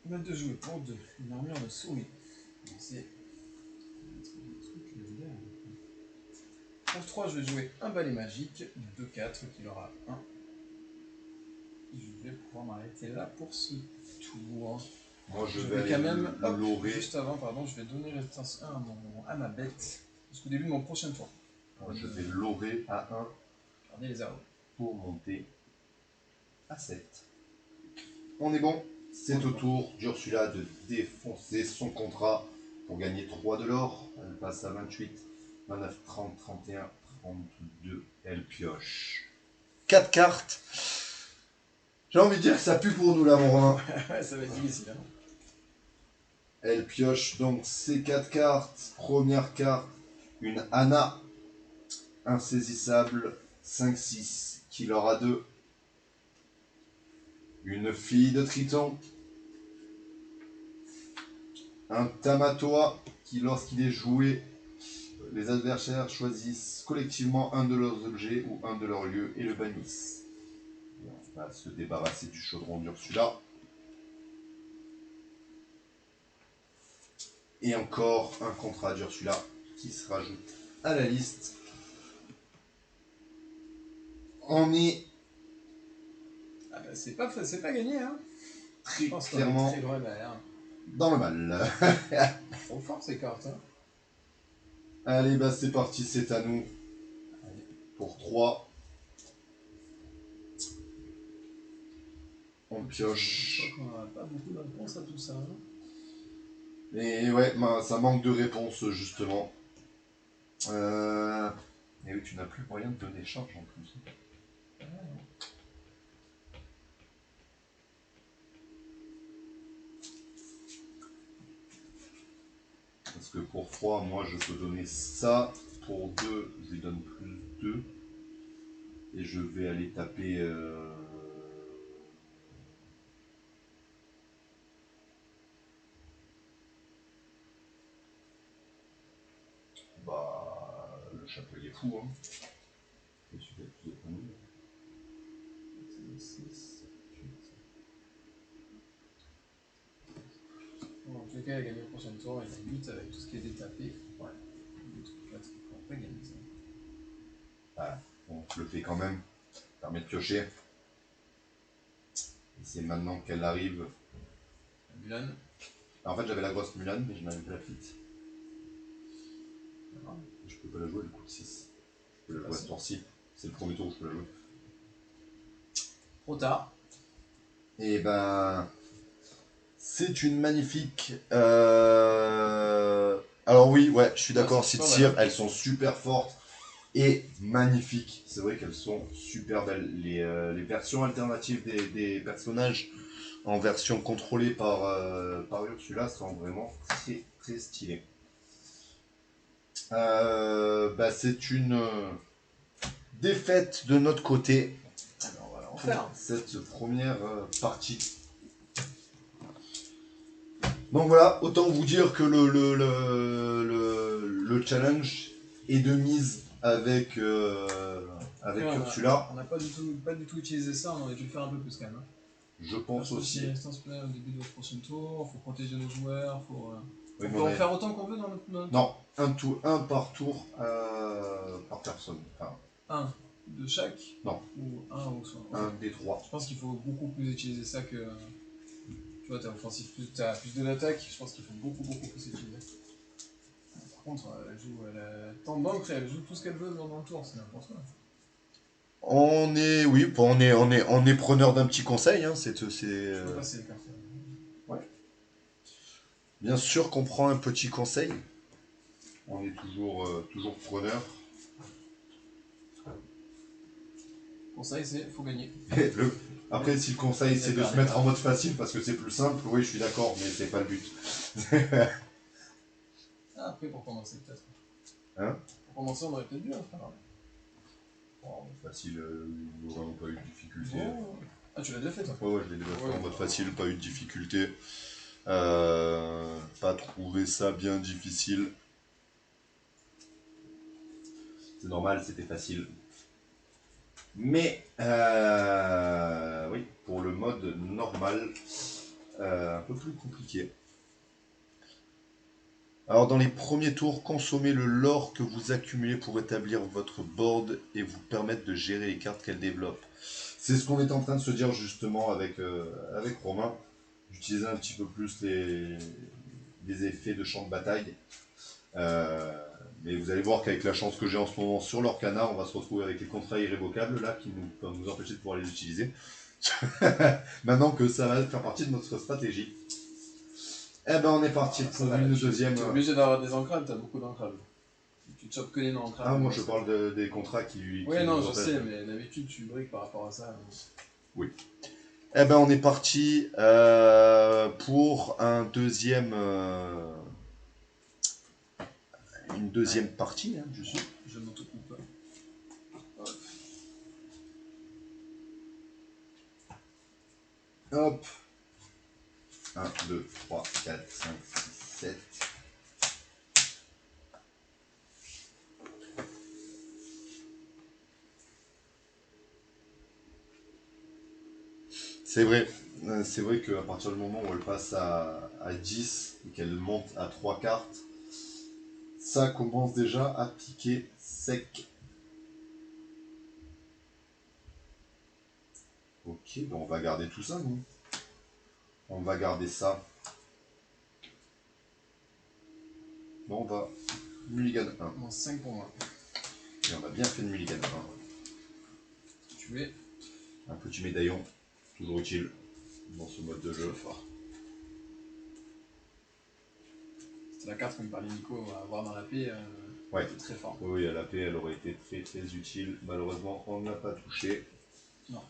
On a 2 jouets pour 2. Une armure de souris. C'est. Pour 3, je vais jouer un balai magique. 2-4 qui aura 1. Je vais pouvoir m'arrêter là pour ce tour. Moi je vais vais quand même. l'orer. Juste avant, pardon, je vais donner résistance 1 à ma bête. Jusqu'au début de mon prochain tour. Moi je vais l'orer à 1. Regardez les arrows. Pour monter à 7. On est bon. C'est au tour d'Ursula de défoncer son contrat pour gagner 3 de l'or. Elle passe à 28, 29, 30, 31, 32. Elle pioche 4 cartes. J'ai envie de dire que ça pue pour nous là, mon Romain. Ça va être difficile. Hein. Elle pioche donc ces 4 cartes. Première carte, une Anna insaisissable, 5-6, qui leur a 2. Une fille de Triton. Un Tamatoa qui, lorsqu'il est joué, les adversaires choisissent collectivement un de leurs objets ou un de leurs lieux et le bannissent. va se débarrasser du chaudron d'Ursula. Et encore un contrat d'Ursula qui se rajoute à la liste. On est Ah bah, c'est pas gagné, hein. très Je pense qu'on est clairement très loin derrière. dans le mal. Trop fort ces cartes, hein. Allez, bah c'est parti, c'est à nous. Allez. Pour 3. On Je pioche. crois qu'on n'a pas beaucoup de réponses à tout ça, hein. Et ouais, ça manque de réponse justement. Et oui, tu n'as plus moyen de donner charge en plus. Ah, non. Parce que pour 3, moi je peux donner ça. Pour 2, je lui donne plus 2. Et je vais aller taper. Bah. Le chapelier fou, hein. Et tu fais plus de points de vie. 6, 8. Bon, en tout cas, il a gagné le prochain tour, il a 8 avec tout ce qui est détapé. Ouais. 2, 3, 4, on peut pas gagner ça. Voilà. On le fait quand même. Ça permet de piocher. Et c'est maintenant qu'elle arrive. Mulan. En fait, j'avais la grosse Mulan, mais je n'avais pas la petite. Ah, Je peux pas la jouer, elle coûte 6. Je peux la jouer à ce si. tour-ci. C'est le premier tour où je peux la jouer. Trop tard. Et ben. C'est une magnifique. Alors, oui, ouais, je suis d'accord, c'est ces super tirs, belle. elles sont super fortes et magnifiques. C'est vrai qu'elles sont super belles. Les versions alternatives des personnages en version contrôlée par Ursula sont vraiment très très stylées. Bah, c'est une défaite de notre côté Alors, on va en pour faire. cette première partie. Donc voilà, autant vous dire que le challenge est de mise avec Après, Ursula. on n'a pas du tout utilisé ça, on aurait dû le faire un peu plus quand même, hein. Je pense aussi. Résistance pleine au début de votre prochain tour, faut protéger nos joueurs, faut. Oui, On mais peut en faire autant qu'on veut dans notre Non, un par tour par personne. Enfin, un de chaque. Non. Ou un ou soit. un des 3. Je pense qu'il faut beaucoup plus utiliser ça que. Tu vois, t'as offensif t'as plus de l'attaque, je pense qu'il faut beaucoup plus utiliser. Par contre, elle a tant d'encre et elle joue tout ce qu'elle veut dans le tour, c'est n'importe quoi. On est preneur d'un petit conseil. Hein, Je peux passer les cartes. Bien sûr qu'on prend un petit conseil. On est toujours preneur. Conseil, c'est faut gagner. Après, si le conseil c'est de se mettre en mode facile parce que c'est plus simple, oui, je suis d'accord, mais c'est pas le but. Ah, après, pour commencer, peut-être. Hein? Pour commencer, on aurait peut-être dû, hein, frère. En facile, nous n'aurons pas eu de difficulté. Oh. Ah, tu l'as déjà fait, toi? Ouais, je l'ai déjà fait en mode facile, pas eu de difficulté. Pas trouvé ça bien difficile. C'est normal, c'était facile. Mais, oui, pour le mode normal, un peu plus compliqué. Alors, dans les premiers tours, consommez le lore que vous accumulez pour établir votre board et vous permettre de gérer les cartes qu'elle développe. C'est ce qu'on est en train de se dire justement avec Romain. D'utiliser un petit peu plus les effets de champ de bataille. Mais vous allez voir qu'avec la chance que j'ai en ce moment sur l'Orcana, on va se retrouver avec les contrats irrévocables là qui vont nous empêcher de pouvoir les utiliser. Maintenant que ça va faire partie de notre stratégie. Eh ben on est parti pour une deuxième. Tu es obligé d'avoir des ancrables, t'as beaucoup d'ancrables. Tu te chopes que les non-ancrables. Ah, moi je parle des contrats qui lui. Oui, non, je sais, mais d'habitude tu briques par rapport à ça. Oui. Eh ben on est parti pour un deuxième. Une deuxième partie, hein, du coup. Je m'autocoupe. Hop. 1, 2, 3, 4, 5, 6, 7. C'est vrai qu'à partir du moment où elle passe à 10 et qu'elle monte à 3 cartes, ça commence déjà à piquer sec. Ok, donc on va garder tout ça, nous. On va garder ça. Bon, on va mulligan 1. Moins 5 pour moi. Et on a bien fait de mulligan 1. Tu es Un petit médaillon, toujours utile dans ce mode de jeu. fort. C'est la carte que me parlait Nico à avoir dans la paix. Ouais. C'est très fort. Oui, à la paix, elle aurait été très très utile. Malheureusement, on n'a pas touché. Non.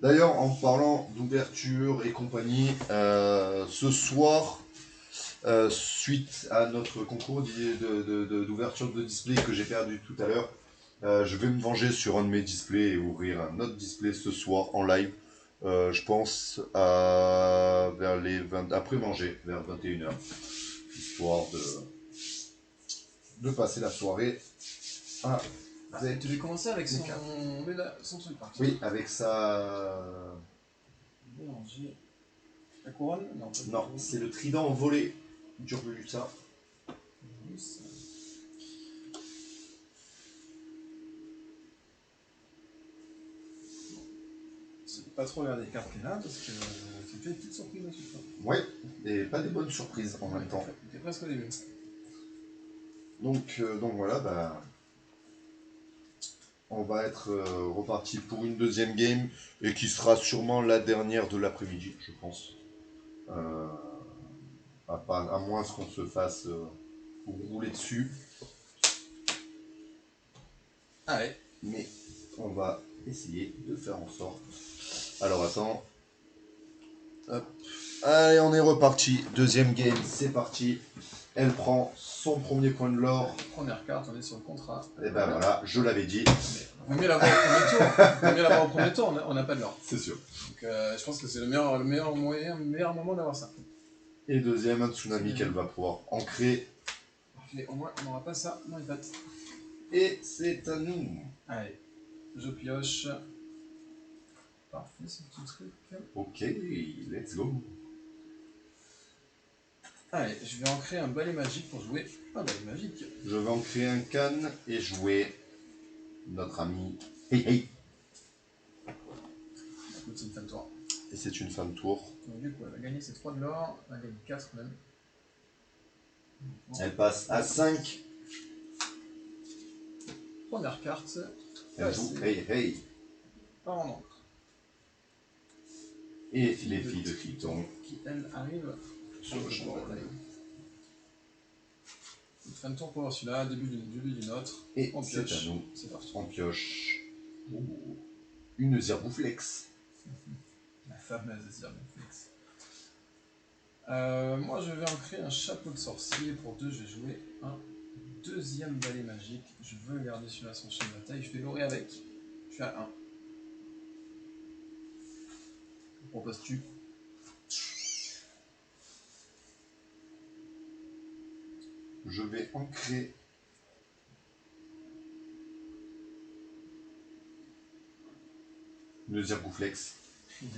D'ailleurs, en parlant d'ouverture et compagnie, ce soir, suite à notre concours d'ouverture de display que j'ai perdu tout à l'heure, je vais me venger sur un de mes displays et ouvrir un autre display ce soir en live. Je pense vers les 20, après manger, vers 21h, histoire de passer la soirée. Ah, Tu devais commencer avec son truc par contre. oui, avec sa... Mélanger. La couronne? Non, pas du Non, tout. c'est le trident volé d'Urbulusa. Plus. C'est pas trop regarder les cartes qu'il y a là parce que tu fais une petite surprise à chaque fois. Ouais, et pas des bonnes surprises en même temps. T'es presque au début. Donc voilà, bah, on va être reparti pour une deuxième game et qui sera sûrement la dernière de l'après-midi, je pense. À moins qu'on se fasse rouler dessus. Allez. Mais on va essayer de faire en sorte. Alors attends. Hop. Allez, on est reparti. Deuxième game, c'est parti. Elle prend son premier point de l'or. Première carte, on est sur le contrat. Et ben voilà, je l'avais dit. Mais vaut mieux l'avoir au premier tour. Vaut mieux l'avoir au premier tour, on n'a pas de l'or. C'est sûr. Donc je pense que c'est le meilleur moment d'avoir ça. Et deuxième, un tsunami qu'elle va pouvoir ancrer. Parfait, au moins on n'aura pas ça dans les pattes. Et c'est à nous. Allez, je pioche. Parfait ce petit truc. Ok, let's go. Allez, je vais ancrer un balai magique pour jouer un balai magique. Je vais en créer un canne et jouer notre ami Hey Hey. Écoute, c'est une fin de tour. Et c'est une fin de tour. Donc du coup, elle va gagner ses 3 de l'or, elle va gagner 4 même. Elle passe à 5. Première carte. Elle joue Hey Hey. Pas en encre. Et les filles de Triton. Qui, elle, arrive sur le champ de bataille. Une fin de tour pour celui-là, début d'une autre. Et On c'est pioche. à nous. C'est parti. On pioche. Une Zerbouflex. La fameuse Zirniflex. Moi, je vais en créer un chapeau de sorcier. Pour 2, je vais jouer un deuxième balai magique. Je veux garder celui-là sur le champ de bataille. Je vais l'aurer avec. Je suis à 1. Que proposes-tu? Je vais ancrer une Zerbouflex.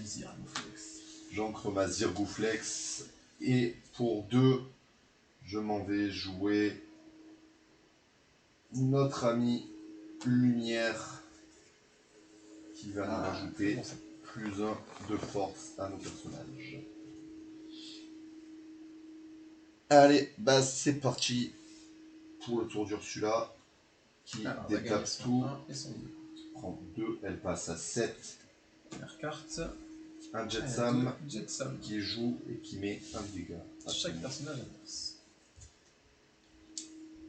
Zirniflex. J'ancre ma Zirbouflex. Et pour 2, je m'en vais jouer notre ami Lumière qui va nous rajouter plus 1 de force à nos personnages. Allez, bah c'est parti pour le tour d'Ursula qui détape tout. Prend 2, elle passe à 7. Première carte. Un Jetsam Jetsam qui joue et qui met un dégât. Chaque personnage adverse.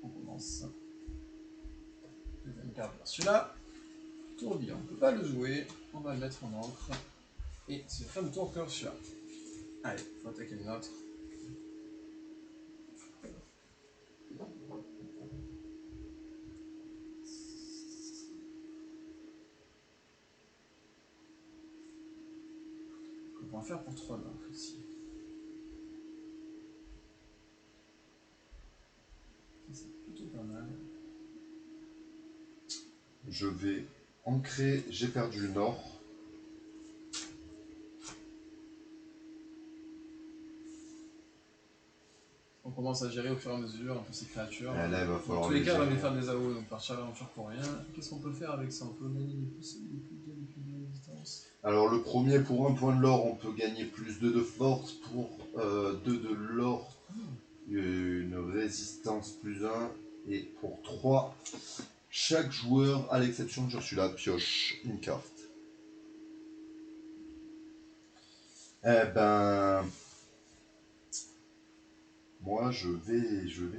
On commence. Deuxième carte vers celui-là. Tourbillon, on ne peut pas le jouer. On va le mettre en encre. Et c'est fin de tour pour celui-là. Allez, il faut attaquer une autre. On va faire pour 3 d'encre ici. C'est plutôt pas mal. Je vais ancrer, j'ai perdu le nord. on commence à gérer au fur et à mesure un peu ces créatures. Là, il va Dans falloir tous les cas, on va gérer. les faire des AO, donc partir à l'aventure pour rien. Qu'est-ce qu'on peut faire avec ça? On peut gagner des plus 2, des plus 2 de distance. Alors le premier, pour 1 point de l'or, on peut gagner plus 2 de force. Pour 2 de l'or, une résistance plus 1. Et pour 3, chaque joueur, à l'exception de Ursula, pioche une carte. Eh ben... Moi, je vais jouer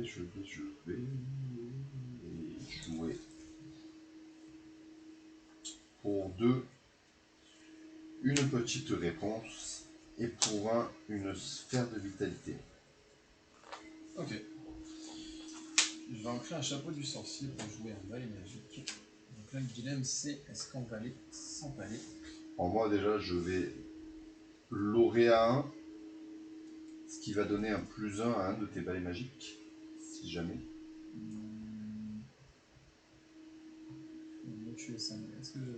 pour 2 une petite réponse et pour 1 une sphère de vitalité. Ok. Je vais ancrer un chapeau du sorcier pour jouer un valet magique. Donc là, le dilemme, c'est est-ce qu'on va aller s'empaler? En moi, déjà, je vais l'aurer à 1, ce qui va donner un plus 1 à un de tes balais magiques, si jamais. Je vais tuer ça. Est-ce que je...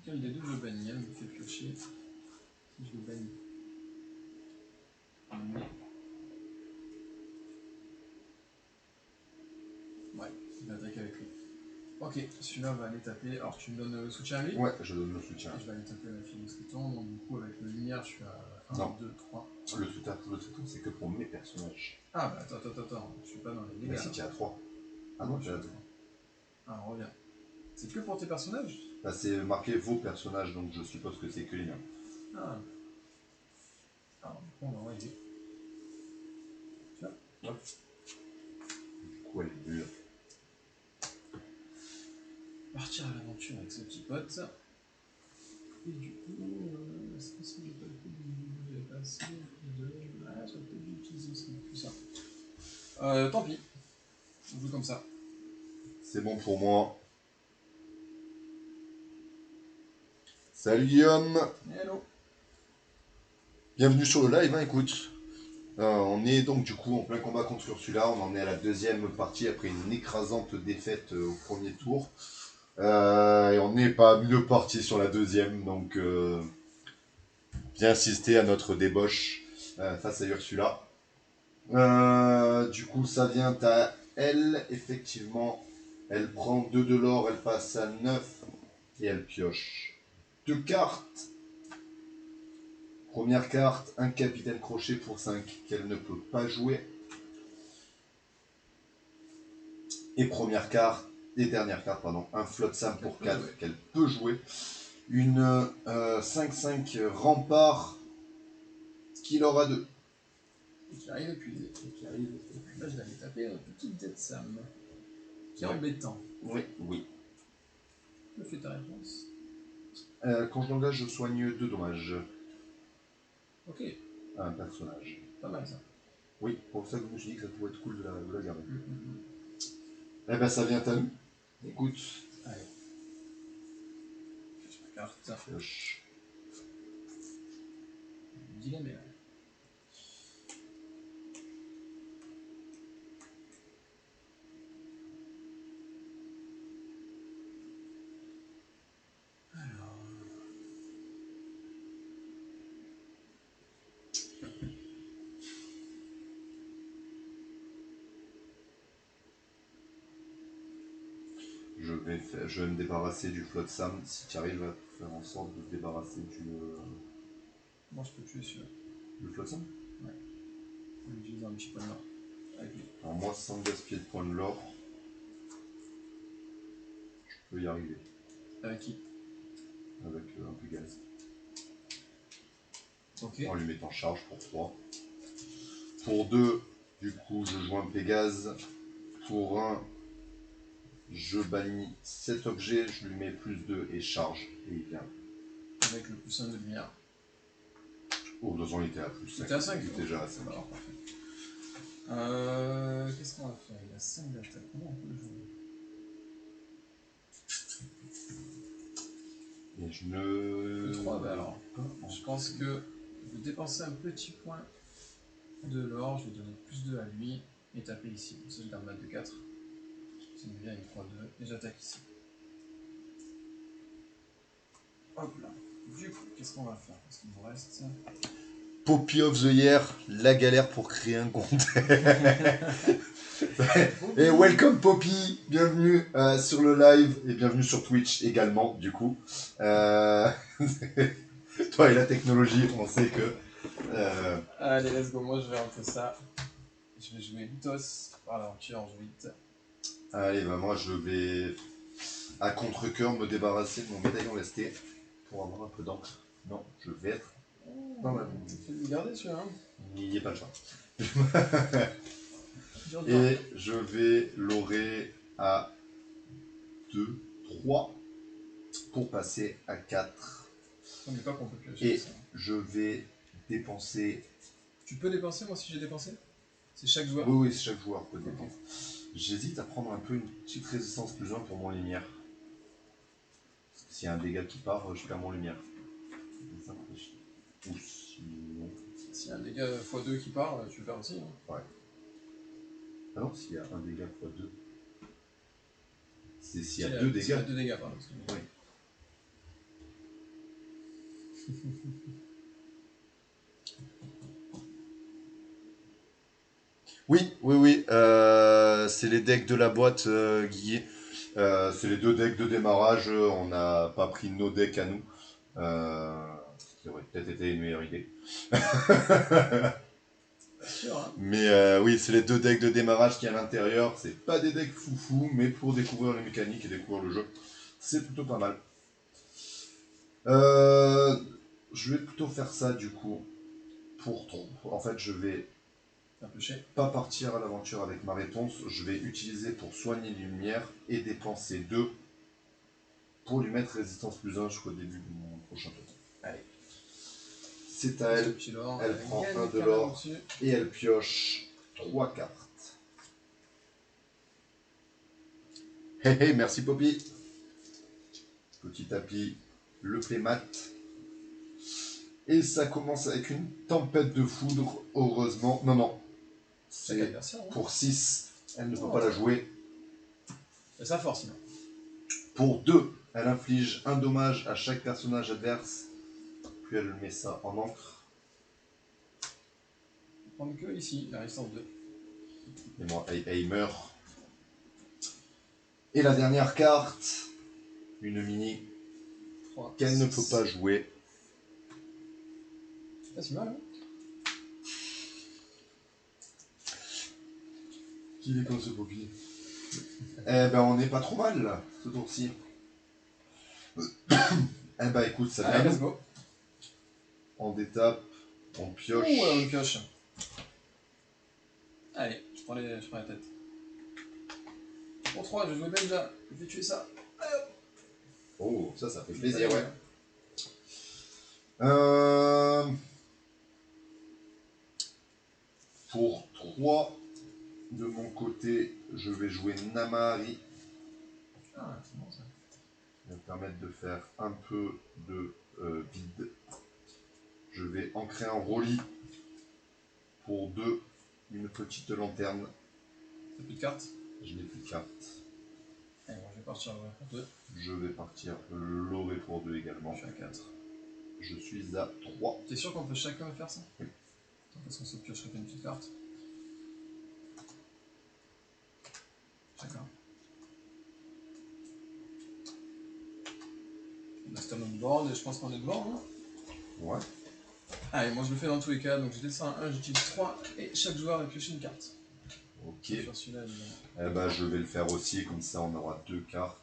Quel des deux je bannis? Elle me fait piocher. Si je le bannis. Mais... Ouais, je vais attaquer avec lui. Ok, celui-là va aller taper. Alors tu me donnes le soutien à lui? Ouais, je donne le soutien. Et je vais aller taper la fille moustiton. Donc du coup, avec le lumière, je suis à 1, Non. 2, 3. Le soutien, c'est que pour mes personnages. Ah bah attends. Je suis pas dans les dégâts. Mais si tu es à 3. Ah non, tu es à 2. Ah, on revient. C'est que pour tes personnages? Là, c'est marqué vos personnages, donc je suppose que c'est que les miens. Ah. Alors, du coup, on va envoyer. Tu vois? Ouais. Du coup, elle est dure. Partir à l'aventure avec ce petit pote. Et du coup, est-ce que si j'ai pas le coup de... J'avais pas assez de... Ah, j'aurais peut-être dû utiliser aussi tout ça. Tant pis. On joue comme ça. C'est bon pour moi. Salut Guillaume. Hello. Bienvenue sur le live, hein, écoute. On est donc du coup en plein combat contre Ursula. On en est à la deuxième partie après une écrasante défaite au premier tour. Et on n'est pas mieux parti sur la deuxième, donc bien insister à notre débauche face à Ursula. Du coup, ça vient à elle, effectivement. Elle prend 2 de l'or, elle passe à 9 et elle pioche 2 cartes. Première carte, un capitaine crochet pour 5 qu'elle ne peut pas jouer. Et première carte, et dernière carte, pardon, un Flotsam pour 4 qu'elle peut jouer. Une 5-5 rempart qui aura 2. Et qui arrive épuisé. Là, je vais aller taper un petit Dead Sam. Qui est embêtant. Oui. Que fait ta réponse? Quand je l'engage, je soigne 2 dommages Ok, à un personnage. pas mal ça. Oui, pour ça que je me suis dit que ça pouvait être cool de la garder. Eh ben, ça vient à nous. Écoute. Allez. Pioche ma carte. Pioche. Dilemme est là. Alors... Je vais me débarrasser du Flotsam si tu arrives à faire en sorte de te débarrasser du. Moi, je peux tuer celui-là. Le Flotsam. Ouais. On utilise un petit point de l'or. Avec lui. Alors, moi, sans gaspiller de points de l'or, je peux y arriver. Avec qui? Avec un Pégase. Ok. En lui mettant charge pour 3. Pour 2, du coup, je joue un Pégase. Pour 1, je bannis cet objet, je lui mets plus 2 et charge. Et il vient. Avec le plus 1 de lumière. Au besoin, il était à plus 5. Il était à 5. Il était déjà à 5. Alors, parfait. Qu'est-ce qu'on va faire? Il a 5 d'attaque. Comment on peut le jouer? Et je ne. 3, bah alors. Je pense que je vais dépenser un petit point de l'or. Je vais donner plus 2 à lui. Et taper ici. Comme ça, je garde ma 2-4. Ça me vient une 3-2. Et j'attaque ici. Hop là. Du coup, qu'est-ce qu'on va faire? Parce qu'il nous reste Poppy of the Year, la galère pour créer un compte. Et welcome Poppy, bienvenue sur le live et bienvenue sur Twitch également du coup. Toi et la technologie, on sait que... Allez, let's go, moi je vais rentrer ça. Je vais jouer Vitos par l'aventure en jeu 8. Allez, bah moi je vais à contre-cœur me débarrasser de mon médaillon lesté pour avoir un peu d'encre. Non, je vais être dans la mine. Tu veux le garder celui-là hein. Il n'y a pas le choix. Dur, dur. Et je vais l'orer à 2, 3 pour passer à 4. N'oublie pas qu'on peut piocher Et ça. je vais dépenser... Tu peux dépenser, moi si j'ai dépensé? C'est chaque joueur? Oui, chaque joueur peut dépenser. J'hésite à prendre un peu une petite résistance plus 1 pour mon lumière. S'il y a un dégât qui part, je perds mon lumière. Ou sinon... S'il y a un dégât x2 qui part, tu le perds aussi. Hein. Ouais. Ah non, s'il y a un dégât x2. C'est s'il y a 2 dégâts. S'il y a 2 dégâts, pardon. Oui. Oui, c'est les decks de la boîte, Guy. C'est les 2 decks de démarrage. On n'a pas pris nos decks à nous. Ce qui aurait peut-être été une meilleure idée. Sûr, hein. Mais oui, c'est les 2 decks de démarrage qui à l'intérieur. C'est pas des decks foufou, mais pour découvrir les mécaniques et découvrir le jeu, c'est plutôt pas mal. Je vais plutôt faire ça du coup. En fait, je vais pas partir à l'aventure avec ma réponse. Je vais utiliser pour soigner les lumières et dépenser 2 pour lui mettre résistance plus 1 jusqu'au début de mon prochain tour. Allez. C'est à elle. Elle prend 1 de l'or et elle pioche 3 cartes. Hey, merci Poppy. Petit tapis, le playmat. Et ça commence avec une tempête de foudre, heureusement. Non. C'est pour 6, elle ne peut pas la jouer. C'est sa force, non. Pour 2, elle inflige un dommage à chaque personnage adverse. Puis elle met ça en encre. On prend que ici, la résistance 2. Et moi, elle meurt. Et la dernière carte, une mini qu'elle ne peut pas jouer. C'est pas si mal, hein. Qui est comme ce Poppy? Eh ben, on n'est pas trop mal, là, ce tour-ci. Eh ben, écoute, ça vient. Allez, let's go. On détape, on pioche. Ouh, alors on pioche. Allez, je prends la tête. Pour 3, je vais jouer Benja. Je vais tuer ça. Allez, hop. Oh, ça fait plaisir, ouais. Pour 3, de mon côté, je vais jouer Namahari. Ah, c'est bon ça. Ça va me permettre de faire un peu de vide. Je vais ancrer un Rolly. Pour 2, une petite lanterne. T'as plus de cartes? Je n'ai plus de cartes. Allez, bon, je vais partir pour 2. Je vais partir l'oré pour 2 également. Je suis à 4. Je suis à 3. T'es sûr qu'on peut chacun faire ça? Oui. Parce qu'on se piocherait une petite carte. Chacun. On a Stone on board et je pense qu'on est devant, hein. Ouais. Allez, moi je le fais dans tous les cas, donc je descends à 1, j'utilise 3 et chaque joueur va piocher une carte. Ok. Sur celui-là, Eh ben, je vais le faire aussi, comme ça on aura 2 cartes.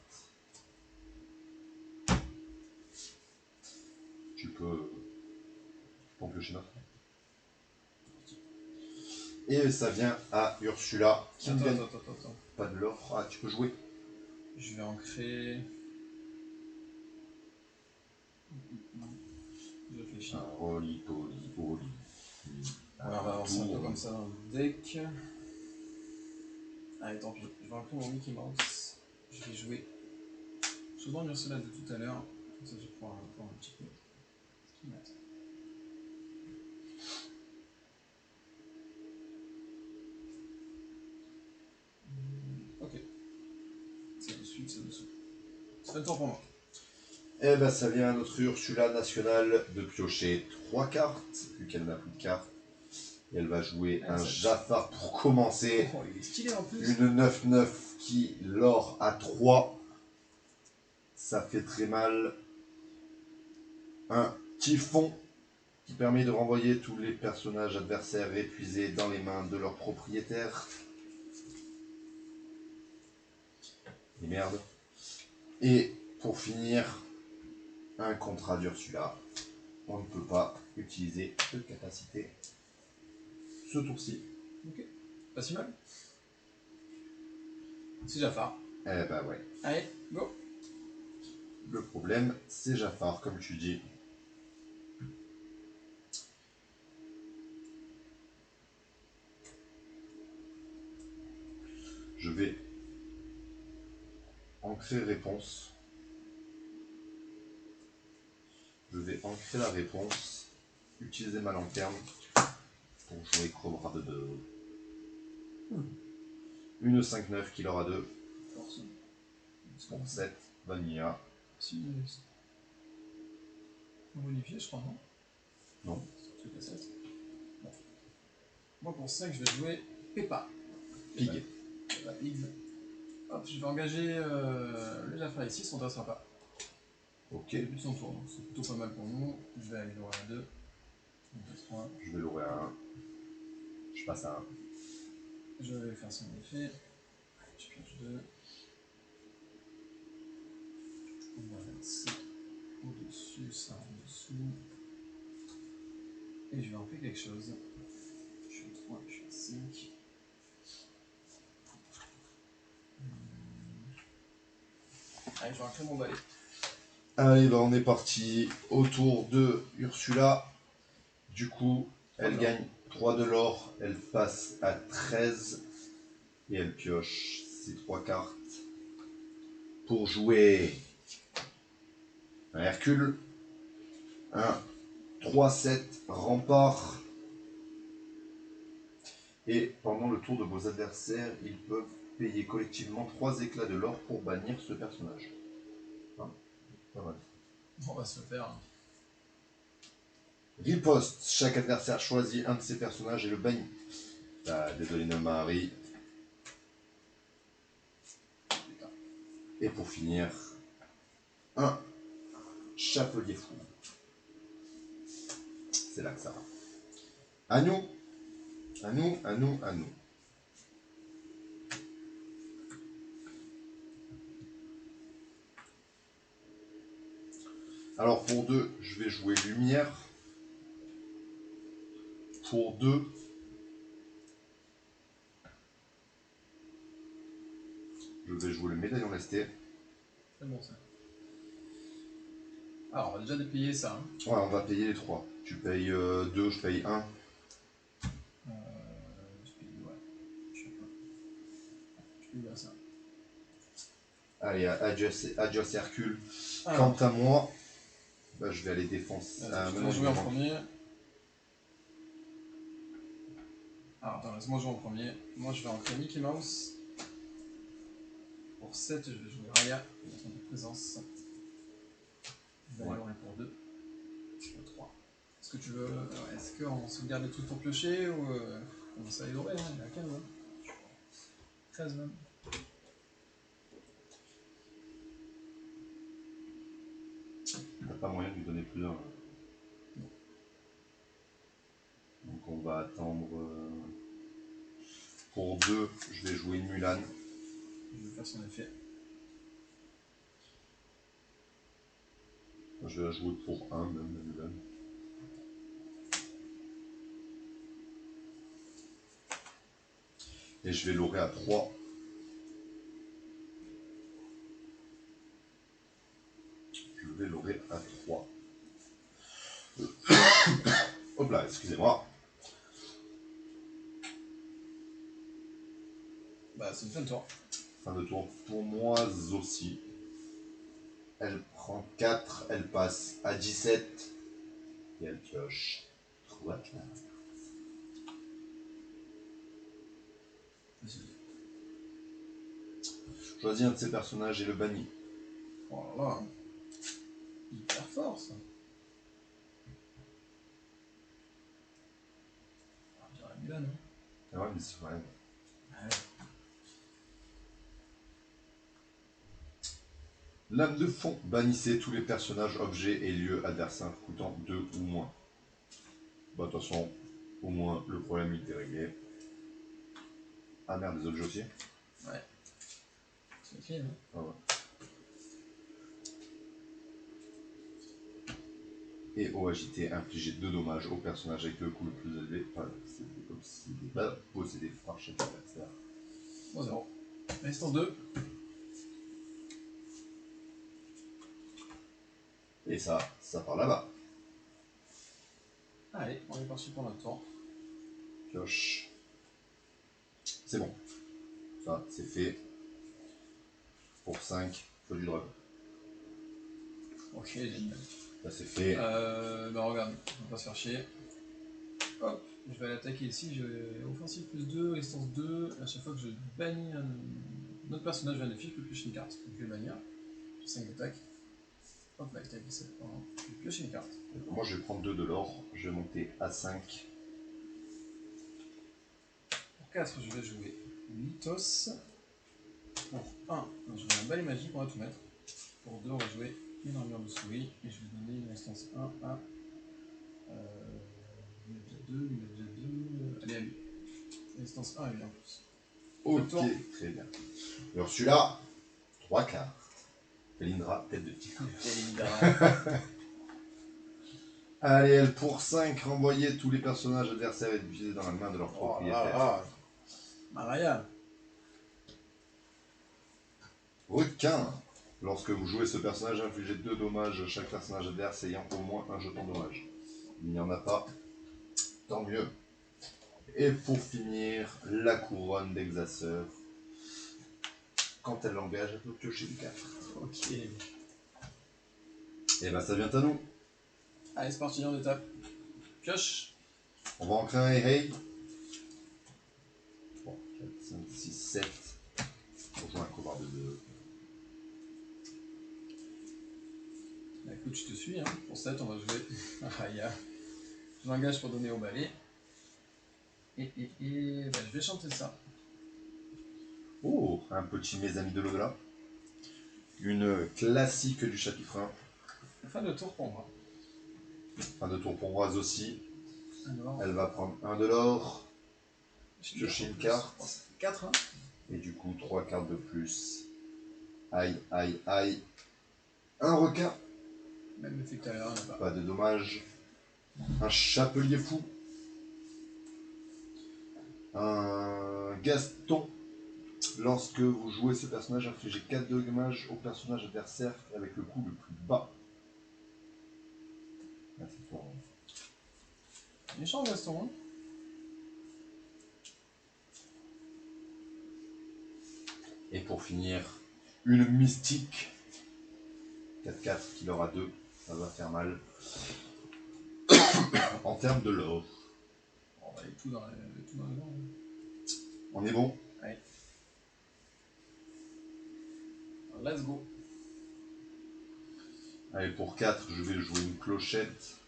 Tu peux en piocher une autre. Et ça vient à Ursula. Qui Attends. pas de l'or. Ah, tu peux jouer. Je vais ancrer. Je réfléchis. Rolly. Ouais, on va avancer un peu comme ça dans le deck. Allez, tant pis. Je vais ancrer mon Mickey Mouse. Je vais jouer. Je demande Ursula de tout à l'heure. Comme ça, je vais pouvoir voir un petit peu ce qu'il m'attend. Ok. C'est dessous. C'est un tour pour moi. Eh ben ça vient à notre Ursula nationale de piocher 3 cartes, vu qu'elle n'a plus de cartes. Et elle va jouer un Jafar pour commencer. Oh, il est stylé en plus. Une 9-9 qui l'or à 3. Ça fait très mal. Un typhon qui permet de renvoyer tous les personnages adversaires épuisés dans les mains de leur propriétaire. Et merde. Et pour finir, un contrat d'Ursula. On ne peut pas utiliser de capacité ce tour-ci. Ok, pas si mal. C'est Jafar. Eh ben ouais. Allez, go. Le problème, c'est Jafar, comme tu dis. Je vais ancrer réponse. Je vais ancrer la réponse. Utiliser ma lanterne pour jouer Cobra de 2. Une 5-9 qui l'aura 2. Force. Pour 7, Vanilla. Si. Bonifié, je crois, non? Non. C'est un truc à 7. Bon. Moi, pour 5, je vais jouer Peppa. Pig. Peppa Pig. Hop, je vais engager le Jafar ici, son sera pas. Ok. Début de son tour, donc c'est plutôt pas mal pour nous. Je vais aller loin à 2. 2, 3. Je vais l'ouvrir à 1. Je passe à 1. Je vais faire son effet. Je pioche 2. On va mettre ça au-dessus, ça en dessous. Et je vais en faire quelque chose. Je suis à 3, je suis à 5. Allez, je vais rentrer mon balai. Allez, bah on est parti. Autour de Ursula. Du coup, elle gagne 3 de l'or. Elle passe à 13. Et elle pioche ses 3 cartes. Pour jouer un Hercule. Un 3-7 rempart. Et pendant le tour de vos adversaires, ils peuvent payer collectivement 3 éclats de l'or pour bannir ce personnage. Enfin, pas mal. On va se le faire. Riposte. Chaque adversaire choisit un de ses personnages et le bannit. Ah, désolé Marie. Et pour finir, un chapelier fou. C'est là que ça va. À nous. À nous, à nous, à nous. Alors pour 2, je vais jouer lumière. Pour 2, je vais jouer le médaillon resté. C'est bon ça. Alors, on va déjà dépayer ça. Hein. Ouais, on va payer les 3. Tu payes 2, je paye 1. Je paye, ouais. Je sais pas. Je paye bien ça. Allez, adios Hercule. Alors, Quant à moi, bah, je vais aller défoncer. je vais jouer en premier. Alors, attends, laisse-moi jouer en premier. Moi, je vais entrer Mickey Mouse. Pour 7, je vais jouer Raya. En de présence. D'ailleurs, pour 2. Je fais 3. Est-ce que tu veux. Est-ce qu'on sauvegarde les trucs pour piocher ou. On va s'améliorer, hein, il y a 15. Hein. 13 même. Il n'y a pas moyen de lui donner plus d'un. Donc on va attendre. Pour 2, je vais jouer Mulan. Je vais faire son effet. Je vais la jouer pour 1 même, la Mulan. Et je vais l'aurer à 3. Je vais l'aurer à 3. Hop là, excusez-moi. Bah, c'est une fin de tour. Fin de tour pour moi aussi. Elle prend 4, elle passe à 17. Et elle pioche 3 cartes. Choisis un de ces personnages et le bannis. Oh là là. fort ça. On dirait Milan, hein. Ah ouais, mais c'est vrai. Ouais. Lame de fond. Bannissez tous les personnages, objets et lieux adversaires coûtant 2 ou moins. Bah, de toute façon, au moins le problème il était réglé. Ah merde, des objets aussi. Ouais. C'est écrit, hein. Ah ouais. Et au agité, infliger 2 dommages au personnage avec le coût le plus élevé. Enfin, c'est comme si c'était pas possédé par chaque adversaire. 3-0. Résistance 2. Et ça part là-bas. Allez, on est parti pour notre tour. Pioche. C'est bon. Ça, c'est fait. Pour 5, faut du dragon. Ok, génial. Ça, c'est fait. Bah regarde, on va pas se faire chier. Hop, je vais l'attaquer ici, j'ai offensive plus 2, résistance 2. À chaque fois que je bannis un autre personnage magnifique, je peux piocher une carte. Donc je vais bannir. J'ai 5 d'attaque. Hop, là, il 17 points. Je vais piocher une carte. Moi, je vais prendre 2 de l'or. Je vais monter à 5. Pour 4, je vais jouer Mythos. Pour 1, je vais un balai magique, on va tout mettre. Pour 2, on va jouer une armure de souris. Et je vais donner une résistance 1 à. Il y a déjà 2, il y a déjà 2. Allez, à lui. Résistance 1 à lui en plus. Ok, Tour. très bien. Alors celui-là, 3 cartes. Felindra, tête de tigre. Allez, elle pour 5, renvoyer tous les personnages adversaires et diffusés dans la main de leur propriétaire. Maria. Requin. Lorsque vous jouez ce personnage, infligez 2 dommages à chaque personnage adverse ayant au moins un jeton dommage. Il n'y en a pas, tant mieux. Et pour finir, la couronne d'Exaceur. Quand elle l'engage, elle peut piocher du 4. Ok. Et bah ça vient à nous. Allez, c'est parti, on étape. Pioche. On va en créer un hey. 3, 4, 5, 6, 7. On joue un couvert de 2. Bah écoute, je te suis, hein. Pour 7, on va jouer Raya. Je m'engage pour donner au balai. Et bah, je vais chanter ça. Oh, un petit Mes Amis de l'au-delà. Une classique du chapitre 1. Fin de tour pour moi. Fin de tour pour Roise aussi. Alors, Elle va prendre un de l'or. Piocher une carte. 4, hein. Et du coup, 3 cartes de plus. Aïe, aïe, aïe. Un requin. Même effet que tout à l'heure, il n'y en a pas. Pas de dommage. Un chapelier fou. Un Gaston. Lorsque vous jouez ce personnage, infligez 4 dommages au personnage adversaire avec le coup le plus bas. Ah, c'est fort. Méchant Gaston, hein. Et pour finir, une mystique. 4-4 qui aura 2. Ça va faire mal. En termes de l'or. On va aller tout dans le vent. On est bon? Allez. Alors, let's go. Allez, pour 4, je vais jouer une clochette.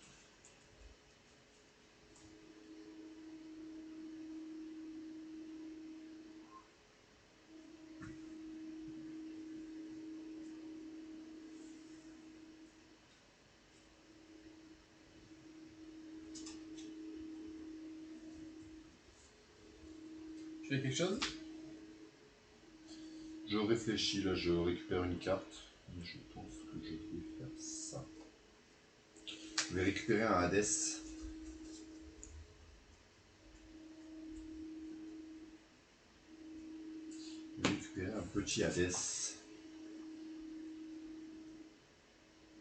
Je fais quelque chose. Je réfléchis, là, je récupère une carte. Je pense que je vais faire ça. Je vais récupérer un Hades. Je vais récupérer un petit Hades.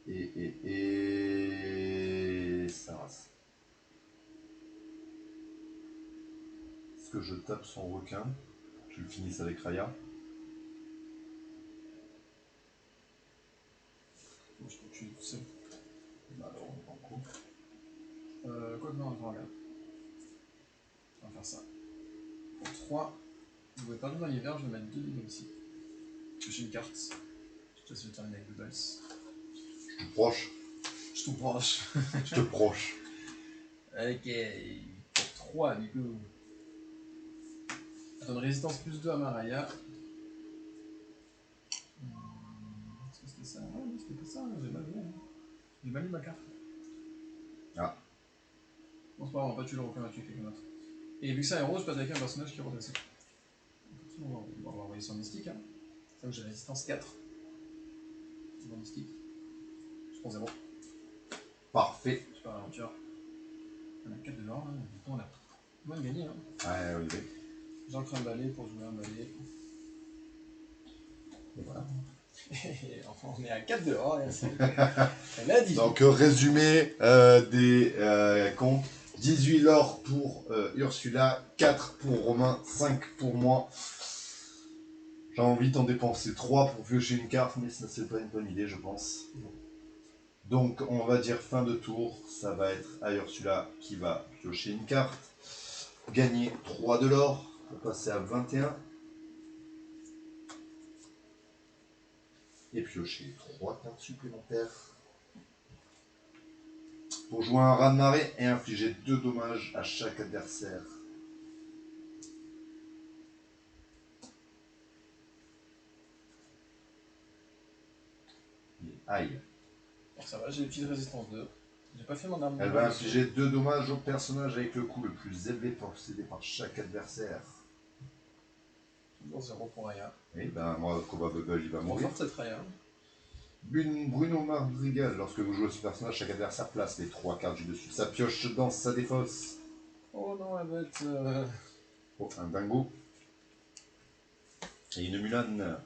Et ça rase. Est-ce que je tape son requin? Je le finisse avec Raya. Bon, je crois que je suis tout seul. Bah alors on en coupe. Quoi que non, je regarde. On va faire ça. Pour 3, vous pouvez perdre dans l'hiver, je vais mettre 2 lignes ici. J'ai une carte. Je te laisse le terminer avec Bubbles. Je suis proche. Je te branche. Je te proche. Ok, pour 3 du coup. Ça donne résistance plus 2 à Maraya. Est-ce que c'était ça? Ah non, c'était pas ça, j'ai mal vu. J'ai mal lu ma carte. Ah. Bon, c'est pas grave, on va pas tuer le requin, on va tuer quelqu'un d'autre. Et vu que c'est un héros, je peux attaquer un personnage qui est redressé. On va envoyer sur mystique. Hein. C'est là où j'ai résistance 4. C'est bon mystique. Je prends 0. Parfait. Je pars à l'aventure. On a 4 de l'or, hein. Du coup on a moins gagné. Hein. Ouais, oui, oui. J'encre un balai pour jouer un balai. Et voilà. Et enfin, on est à 4 de l'or. Elle a 18. Donc, résumé des comptes. 18 l'or pour Ursula, 4 pour Romain, 5 pour moi. J'ai envie d'en dépenser 3 pour piocher une carte, mais ça c'est pas une bonne idée, je pense. Donc, on va dire fin de tour. Ça va être à Ursula qui va piocher une carte. Gagner 3 de l'or pour passer à 21. Et piocher 3 cartes supplémentaires. Pour jouer un raz-de-marée et infliger 2 dommages à chaque adversaire. Et aïe. Alors ça va, j'ai des petites résistance 2. J'ai pas fait mon arme. Elle va infliger 2 dommages au personnage avec le coup le plus élevé possédé par chaque adversaire. Toujours 0 pour Raya. Et ben moi, Koba Bubble, il va mourir. Renforce cette Raya. Bruno Madrigal, lorsque vous jouez ce personnage, chaque adversaire place les 3 cartes du dessus de sa pioche dans sa défausse. Oh non, elle va être. Oh, un dingo. Et une Mulan.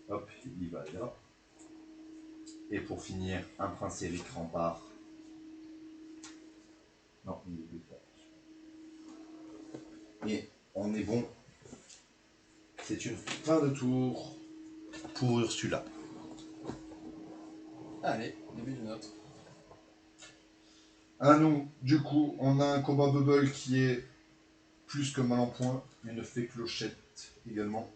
Hop, il va là. Et pour finir, un prince Eric Rempart. Non, il est pas. Et on est bon. C'est une fin de tour pour Ursula. Allez, début d'une autre. À nous, du coup, on a un combat bubble qui est plus que mal en point. Une fée clochette également.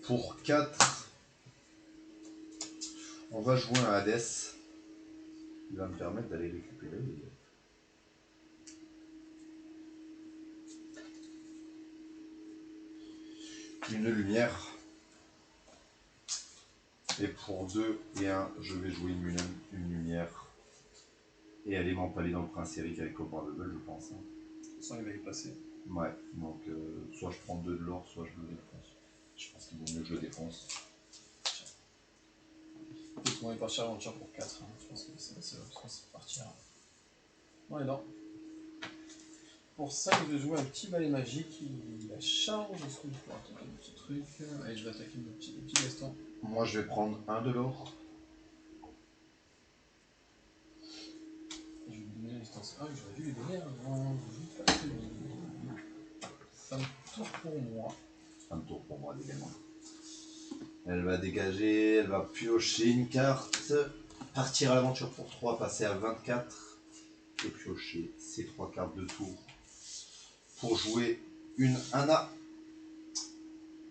Pour 4, on va jouer un Hades. Il va me permettre d'aller récupérer une lumière. Et pour 2 et 1, je vais jouer une lumière. Et aller m'empaler dans le prince Eric avec Cobra Bubble, je pense. Hein. Sans il va y passer. Ouais, donc soit je prends 2 de l'or, soit je le défonce. Je pense qu'il vaut mieux que je le défonce. Écoute, on est parti à l'aventure pour 4. Hein. Je pense que c'est partir. Ouais, non. Pour 5, je vais jouer un petit balai magique. Il a charge. Est-ce que je peux attaquer le petit truc? Allez, je vais attaquer le petit Gaston. Moi, je vais prendre 1 de l'or. Je vais lui donner la distance 1 que j'aurais dû lui donner avant. Je vais pas celui. Ça me tourne pour moi. Un tour pour moi également. Elle va dégager, elle va piocher une carte, partir à l'aventure pour 3, passer à 24 et piocher ces 3 cartes de tour pour jouer une Anna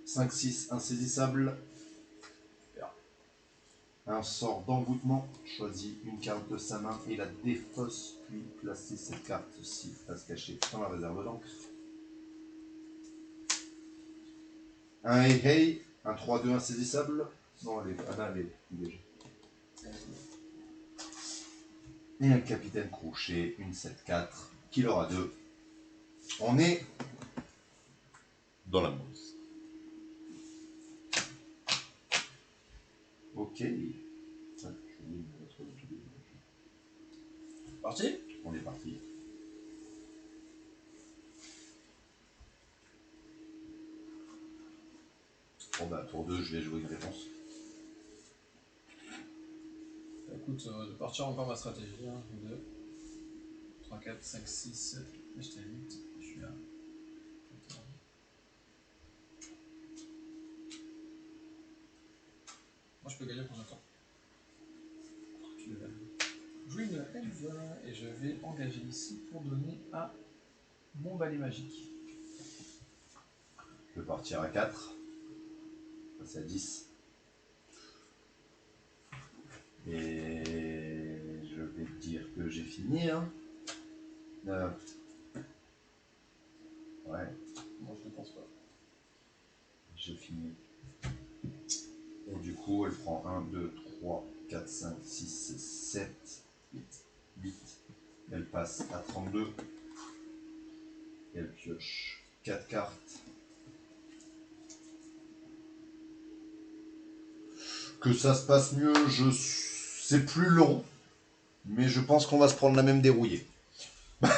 5-6 insaisissable. Un sort d'envoûtement, choisit une carte de sa main et la défausse, puis placez cette carte-ci face cachée dans la réserve d'encre. Un Hey Hey, un 3-2 insaisissable. Non, Anna, elle est déjà. Et un capitaine crochet, une 7-4, qui aura 2. On est dans la mousse. Ok. Parti? On est parti. Bon bah tour 2, je vais jouer une réponse. Écoute, de partir encore ma stratégie. 1, 2, 3, 4, 5, 6, 7. J'étais à 8. Je suis à 14. Moi je peux gagner pour l'instant. Jouer une Elsa et je vais engager ici pour donner à Mon balai magique. Je peux partir à 4. Passer à 10. Et je vais te dire que j'ai fini. Hein. Ouais, Moi, je ne pense pas. j'ai fini. Et du coup, elle prend 1, 2, 3, 4, 5, 6, 7, 8. Elle passe à 32. Et elle pioche 4 cartes. Que ça se passe mieux, c'est plus long. Mais je pense qu'on va se prendre la même dérouillée. T'as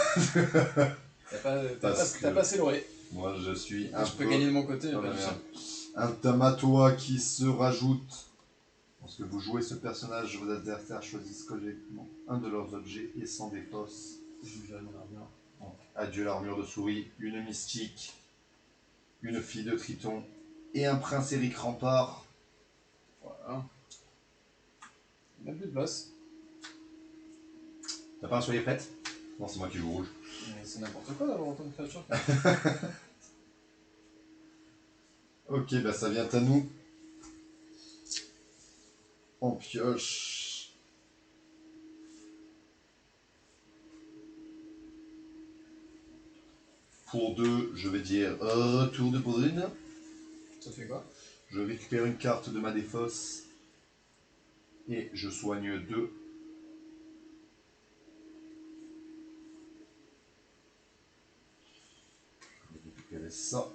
passé l'orée. Moi, je suis Je peux gagner de mon côté. dans Pas la de merde. chien. Un tamatoa qui se rajoute. Lorsque vous jouez ce personnage, vos adversaires choisissent collectivement un de leurs objets et s'en défausse. Je vais mon armure. Adieu l'armure de souris, une mystique, une fille de Triton et un prince Eric Rempart. Voilà. On a plus de boss. T'as pas un soyez prête? Non, c'est moi qui joue rouge. Mais c'est n'importe quoi d'avoir autant de créatures. Ok, bah ça vient à nous. On pioche. Pour 2, je vais dire retour de brune. Ça fait quoi? Je récupère une carte de ma défausse. Et je soigne 2. Je vais récupérer ça.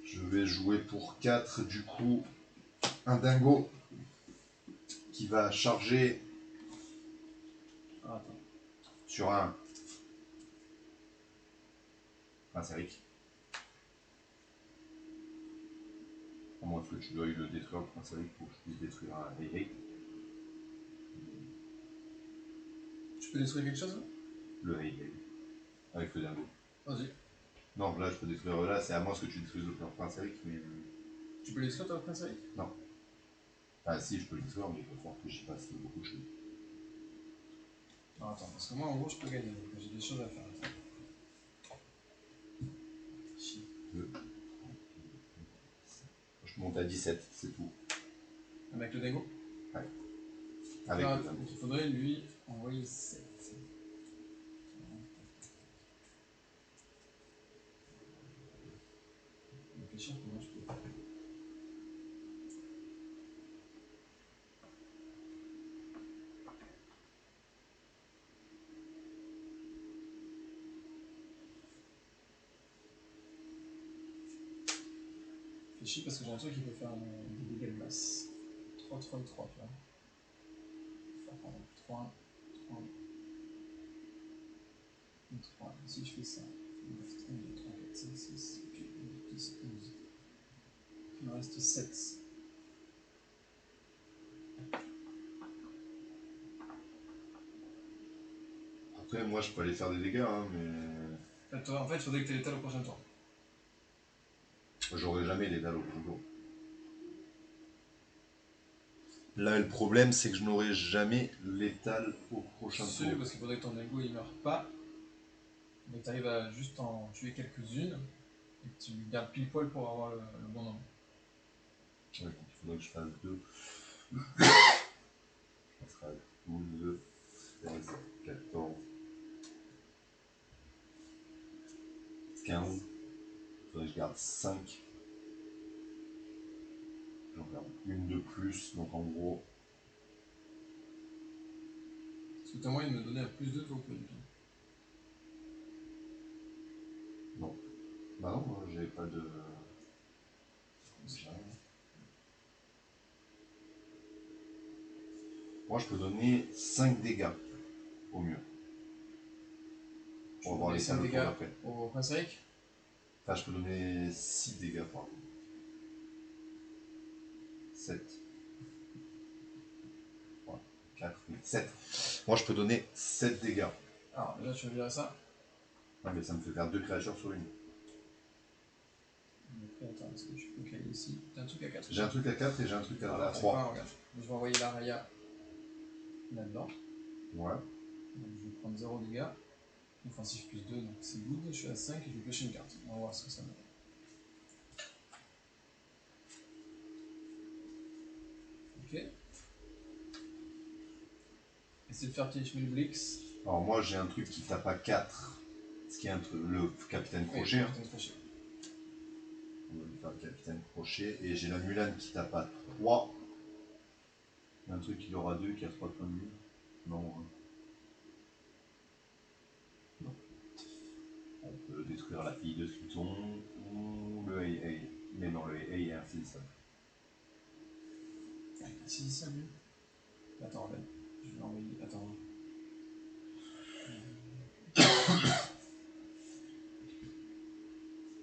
Je vais jouer pour 4, du coup, un dingo qui va charger Ah, attends. sur un prince Eric. À moins que tu dois le détruire, le prince Eric, pour que je puisse détruire un Eric. Tu peux détruire quelque chose là? Le Eric, avec le dingo. Vas-y. Non, là je peux détruire, là c'est à moins que tu détruises le prince Eric, mais... Tu peux détruire toi le prince Eric? Non. Ah si, je peux le détruire, mais il faut que j'y passe beaucoup de choses. Non, attends, parce que moi en gros je peux gagner, donc j'ai des choses à faire. Attends. Chier. Je monte à 17, c'est tout. Avec le dingo? Ouais. Avec Ah, le dingo. donc il faudrait lui envoyer 7. Réfléchir comment je peux faire. Réfléchis parce que j'ai un truc qui peut faire des dégâts de masse. 3, 3 et 3, tu vois. Enfin, pardon, 3, 3, et 3. Si je fais ça, 9, 1, 2, 3, 4, 5, 6, 8, 9, 10, 11. Il me reste 7. Après, moi je peux aller faire des dégâts, hein, mais... En fait, il faudrait que tu aies l'étal au prochain tour. J'aurai jamais les dalles au boulot. Là, le problème, c'est que je n'aurai jamais l'étal au prochain tour. Parce qu'il faudrait que ton ego il meure pas, mais que tu arrives à juste en tuer quelques-unes, et que tu gardes pile poil pour avoir le bon nombre. Ouais, donc il faudrait que je fasse 2. Ça sera 12, 13, 14, 15. Il faudrait que je garde 5. J'en garde une de plus, donc en gros... Est-ce que tu as moyen de me donner un plus 2 toi ou pas du tout? Non. Bah non, moi j'ai pas de... Moi je peux donner 5 dégâts, au mieux. Pour avoir les 5 dégâts après. Au prince Eric? Enfin, je peux donner 6 dégâts, pardon. 7. 3, 4, 7. Moi je peux donner 7 dégâts. Alors déjà tu vas virer ça. Ah mais ça me fait faire 2 créatures sur une. Après, attends, est-ce que je peux caler ici? T'as un truc à 4? J'ai un truc à 4 et j'ai un truc à Alors, 3. regarde. Je vais envoyer la Raya là-dedans. Ouais. Donc, je vais prendre 0 dégâts. Offensif plus 2, donc c'est good. Je suis à 5 et je vais piocher une carte. On va voir ce que ça donne. Ok. Essayez de faire piège Blix. Alors moi j'ai un truc qui tape à 4. Ce qui est le capitaine crochet. Oui, Hein. capitaine crochet. On va lui faire le capitaine crochet. Et j'ai la Mulan qui tape à 3. Il y a un truc qui aura 2, qui a 3 points de vie. Non. Hein. Non. On peut détruire la fille de Sutton ou le AA. Mais non, le AA est insaisissable. Insaisissable. Attends, regarde. Je vais l'envoyer. Attends.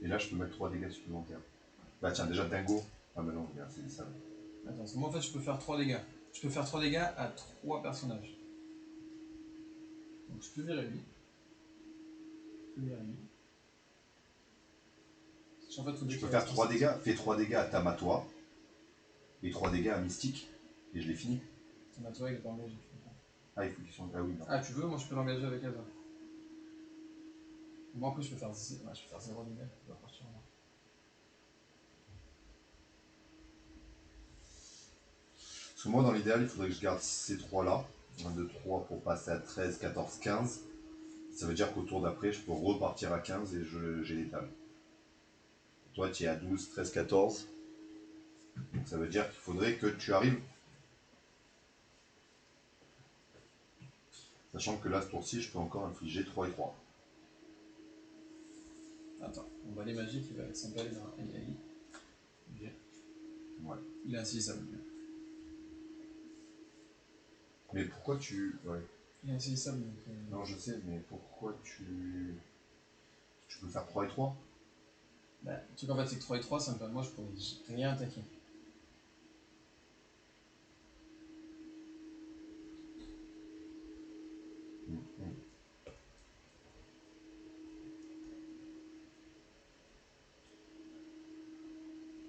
Et là je peux mettre 3 dégâts supplémentaires. Bah tiens, déjà Dingo. Ah mais non, il est insaisissable. Attends, parce que moi en fait je peux faire 3 dégâts. Je peux faire 3 dégâts à 3 personnages. Donc je peux virer lui. Je peux virer lui. En fait, Tu peux faire 3 dégâts. Fais 3 dégâts à Tamatoa. Et 3 dégâts à Mystique. Et je l'ai fini. Tamatoa il est pas engagé. Ah, il faut qu'ils soient. Ah oui, non. Ah, tu veux? Moi je peux l'engager avec Elsa. Moi après je peux faire 0 dégâts. Je vais partir en bas. Parce que moi, dans l'idéal, il faudrait que je garde ces 3-là. 1, 2, 3 pour passer à 13, 14, 15. Ça veut dire qu'au tour d'après, je peux repartir à 15 et j'ai l'étal. Toi, tu es à 12, 13, 14. Donc ça veut dire qu'il faudrait que tu arrives. Sachant que là, ce tour-ci, je peux encore infliger 3 et 3. Attends, on va aller magique, il va s'empaler dans un AI. Ouais. Il est insaisissable. Mais pourquoi tu. Ouais. Il est insaisissable donc. Non, je sais, mais pourquoi tu. Tu peux faire 3 et 3? Bah, le truc en fait, c'est que 3 et 3, ça me permet, moi je pourrais rien attaquer.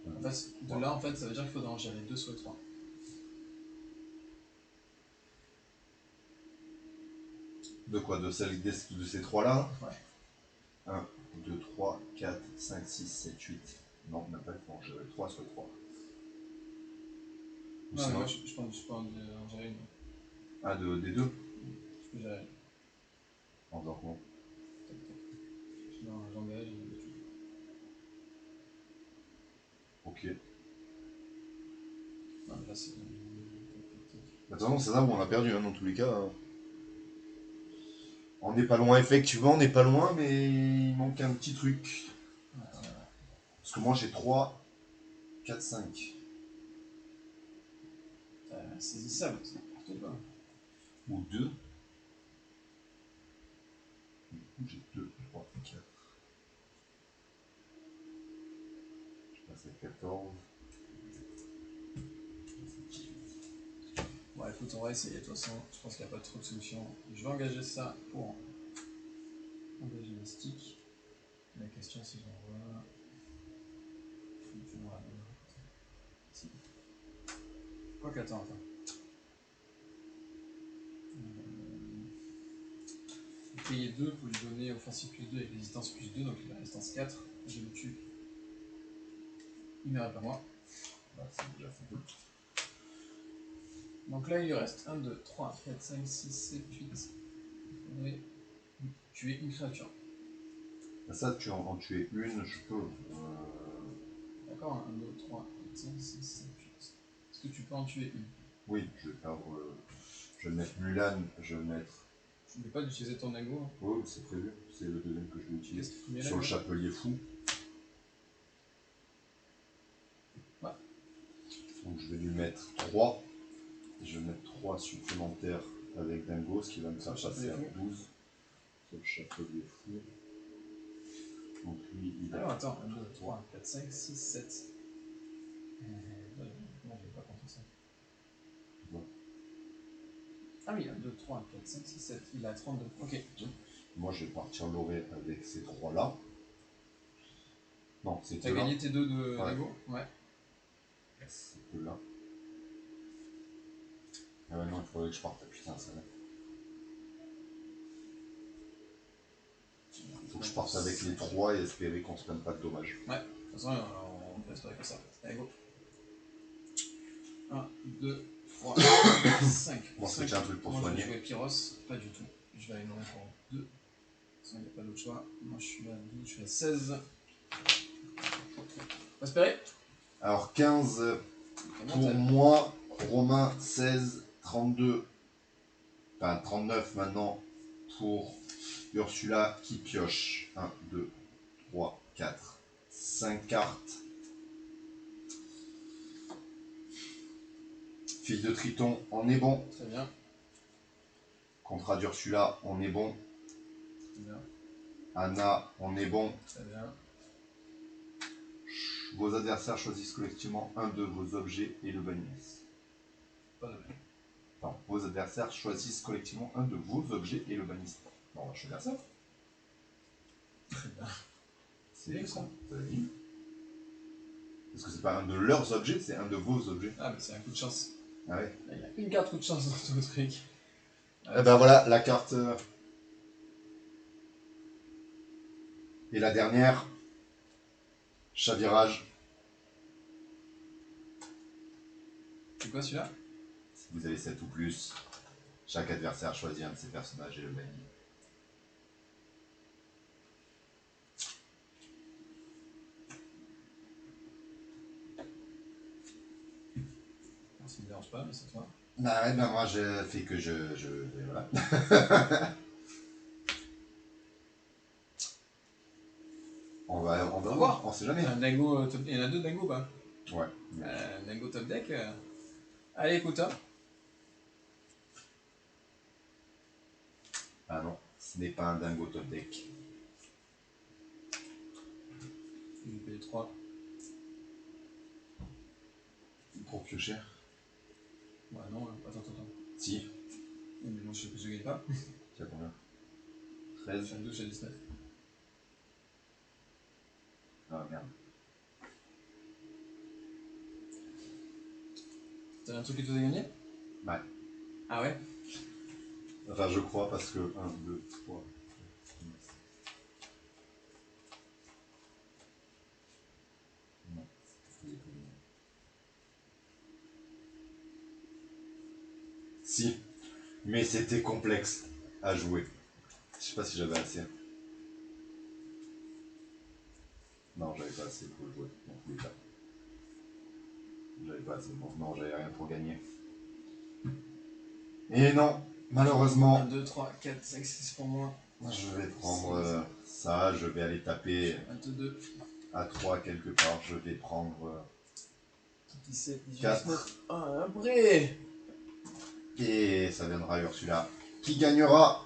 En fait, de là, en fait, ça veut dire qu'il faudra en gérer 2 sur les 3. De quoi? De ces 3-là? Ouais. 1, 2, 3, 4, 5, 6, 7, 8. Non, même pas, il faut en gérer 3 sur les 3. Non, mais moi je peux en gérer une. Ah, des deux? Je peux gérer une. En faisant comment? Tac, tac. J'engage et tu. Ok. Non, mais là c'est. Attends, c'est ça où on a perdu, hein, dans tous les cas. On n'est pas loin, effectivement, on n'est pas loin, mais il manque un petit truc. Parce que moi j'ai 3, 4, 5. Saisissable, c'est n'importe quoi. Ou 2. Du coup j'ai 2, 3, 4. Je passe à 14. Bon, écoute, on va essayer. De toute façon, je pense qu'il n'y a pas trop de solution. Je vais engager ça pour engager les sticks. La question, c'est j'envoie. Si. Quoi qu'attends, attends. Payer 2 pour lui donner offensive plus 2 avec résistance plus 2, donc il a résistance 4. Je le tue. Il ne meurt pas moi. Bah, c'est déjà fait. Donc là, il lui reste 1, 2, 3, 4, 5, 6, 7, 8. Il faudrait tuer une créature. Bah, ça, tu en tuer une, je peux. D'accord, 1, 2, 3, 4, 5, 6, 7, 8. Est-ce que tu peux en tuer une? Oui, je vais perdre. Je vais mettre Mulan, je vais mettre. Je n'oublie pas d'utiliser ton Nago. Hein. Oh, c'est prévu, c'est le deuxième que je vais utiliser. Qu'est-ce que tu mets là? Sur le chapelier fou. Ouais. Donc je vais lui mettre 3. Je vais mettre 3 supplémentaires avec Dingo, ce qui va me faire passer à 12. Sur le chapelier fou. Donc lui, il a. Alors attends, 1, 2, 3, 4, 5, 6, 7. Moi, je n'avais pas compté ça. Bon. Ah oui, 1, 2, 3, 4, 5, 6, 7. Il a 32. Ok. Moi, je vais partir l'oré avec ces 3-là. Non, c'était T'as là. gagné tes 2 de Ouais. Lego? Ouais. C'était là. Ah ouais, non, il faudrait que je parte. Putain, ça va. Faut que je parte avec les 3 et espérer qu'on se prenne pas de dommages. Ouais, de toute façon, on peut espérer que ça. Allez, go. 1, 2, 3, 4, 5. On va switcher un truc pour Moi, je soigner. vais jouer Pyros. Pas du tout. Je vais aller loin pour 2. De toute façon, il n'y a pas d'autre choix. Moi, je suis à 12, je suis à 16. Espérez. Alors 15 pour Montel. moi, Romain 16, 32, enfin 39 maintenant pour Ursula qui pioche 1, 2, 3, 4, 5 cartes. Fille de Triton, on est bon. Très bien. Contrat d'Ursula, on est bon. Très bien. Anna, on est bon. Très bien. Vos adversaires choisissent collectivement un de vos objets et le bannissent. Pas de mal. Enfin, vos adversaires choisissent collectivement un de vos objets et le bannissent. Bon, on va choisir ça. Très bien. C'est bien ça. Vous avez dit. Parce que c'est pas un de leurs objets, c'est un de vos objets. Ah, mais c'est un coup de chance. Ah ouais. Il y a une carte coup de chance dans tout le truc. Et ben voilà, la carte. Et la dernière. Chavirage. C'est quoi celui-là? Si vous avez 7 ou plus, chaque adversaire choisit un de ses personnages et le bannit. Ça me dérange pas, mais c'est toi. Bah ouais, bah moi je fais que je voilà. on va voir, on sait jamais. Un dingo, il y en a 2 dingos, bah. Ouais. Dingo top deck. Allez, écoute, hein. Ah non, ce n'est pas un dingo top deck. Je vais payer 3. Pour piocher. Bah non, attends. Si. Mais moi, je gagne pas. Tu as combien? Je 13. suis à 12, je suis à 19. Ah merde. T'as un truc que tu as gagné? Ouais. Ah ouais? Enfin je crois parce que 1, 2, 3. Non. Si. Mais c'était complexe à jouer. Je sais pas si j'avais assez. Non, j'avais pas assez pour jouer. Dans tous les cas. J'avais pas assez. Bon, non, j'avais rien pour gagner. Et non, 1, malheureusement, 2, 3, 4, 5, 6 pour moi. je vais prendre ça. Je vais aller taper 22, à 3 quelque part. Je vais prendre 17, 18, 4. 19. Ah, après! Et ça viendra Ursula qui gagnera.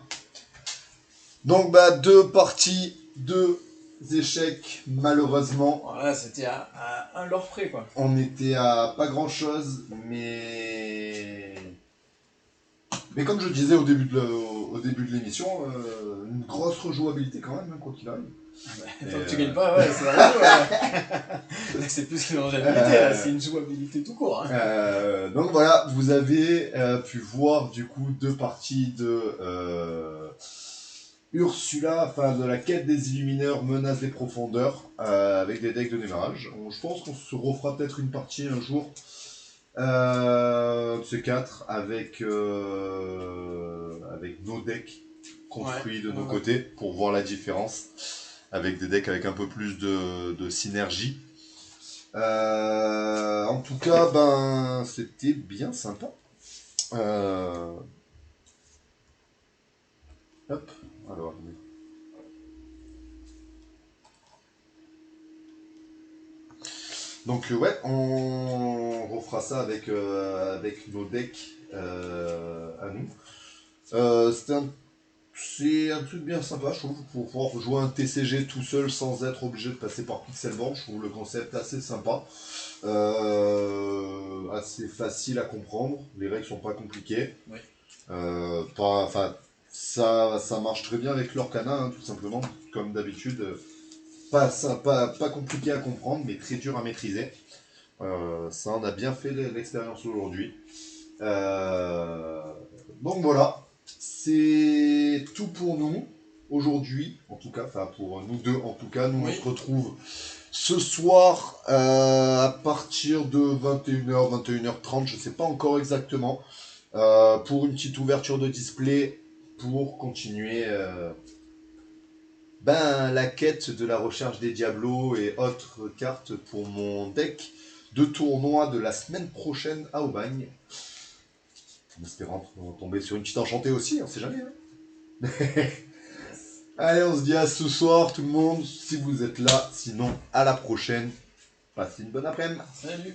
Donc, bah, 2 parties, 2 échecs, malheureusement. Voilà, c'était à un lore près, quoi. On était à pas grand chose, mais comme je disais au début de l'émission, une grosse rejouabilité quand même, hein, quoi qu'il arrive. Tant que tu gagnes pas, ouais, c'est vraiment. Là, c'est plus qu'une rejouabilité, là, c'est une jouabilité tout court. Hein. Donc voilà, vous avez pu voir du coup 2 parties de Ursula, enfin de la quête des Illumineurs, menace des profondeurs, avec des decks de démarrage. Je pense qu'on se refera peut-être une partie un jour. Ce 4 avec nos decks construits de nos côtés pour voir la différence avec des decks avec un peu plus de synergie. En tout cas, ben c'était bien sympa. Hop, alors attendez. Donc ouais, on refera ça avec nos decks à nous. C'est un truc bien sympa, je trouve, pour pouvoir jouer un TCG tout seul sans être obligé de passer par Pixelborn. Je trouve le concept assez sympa, assez facile à comprendre. Les règles sont pas compliquées. Oui. Ça marche très bien avec l'Orcana, hein, tout simplement, comme d'habitude. pas compliqué à comprendre, mais très dur à maîtriser. Ça, on a bien fait l'expérience aujourd'hui. Donc voilà, c'est tout pour nous aujourd'hui, en tout cas, enfin pour nous deux en tout cas. Nous, Oui. on se retrouve ce soir à partir de 21h, 21h30, je sais pas encore exactement, pour une petite ouverture de display pour continuer la quête de la recherche des Diablos et autres cartes pour mon deck de tournoi de la semaine prochaine à Aubagne. En espérant tomber sur une petite enchantée aussi, on sait jamais. Hein. Allez, on se dit à ce soir tout le monde, si vous êtes là. Sinon, à la prochaine. Passez une bonne après-midi. Salut.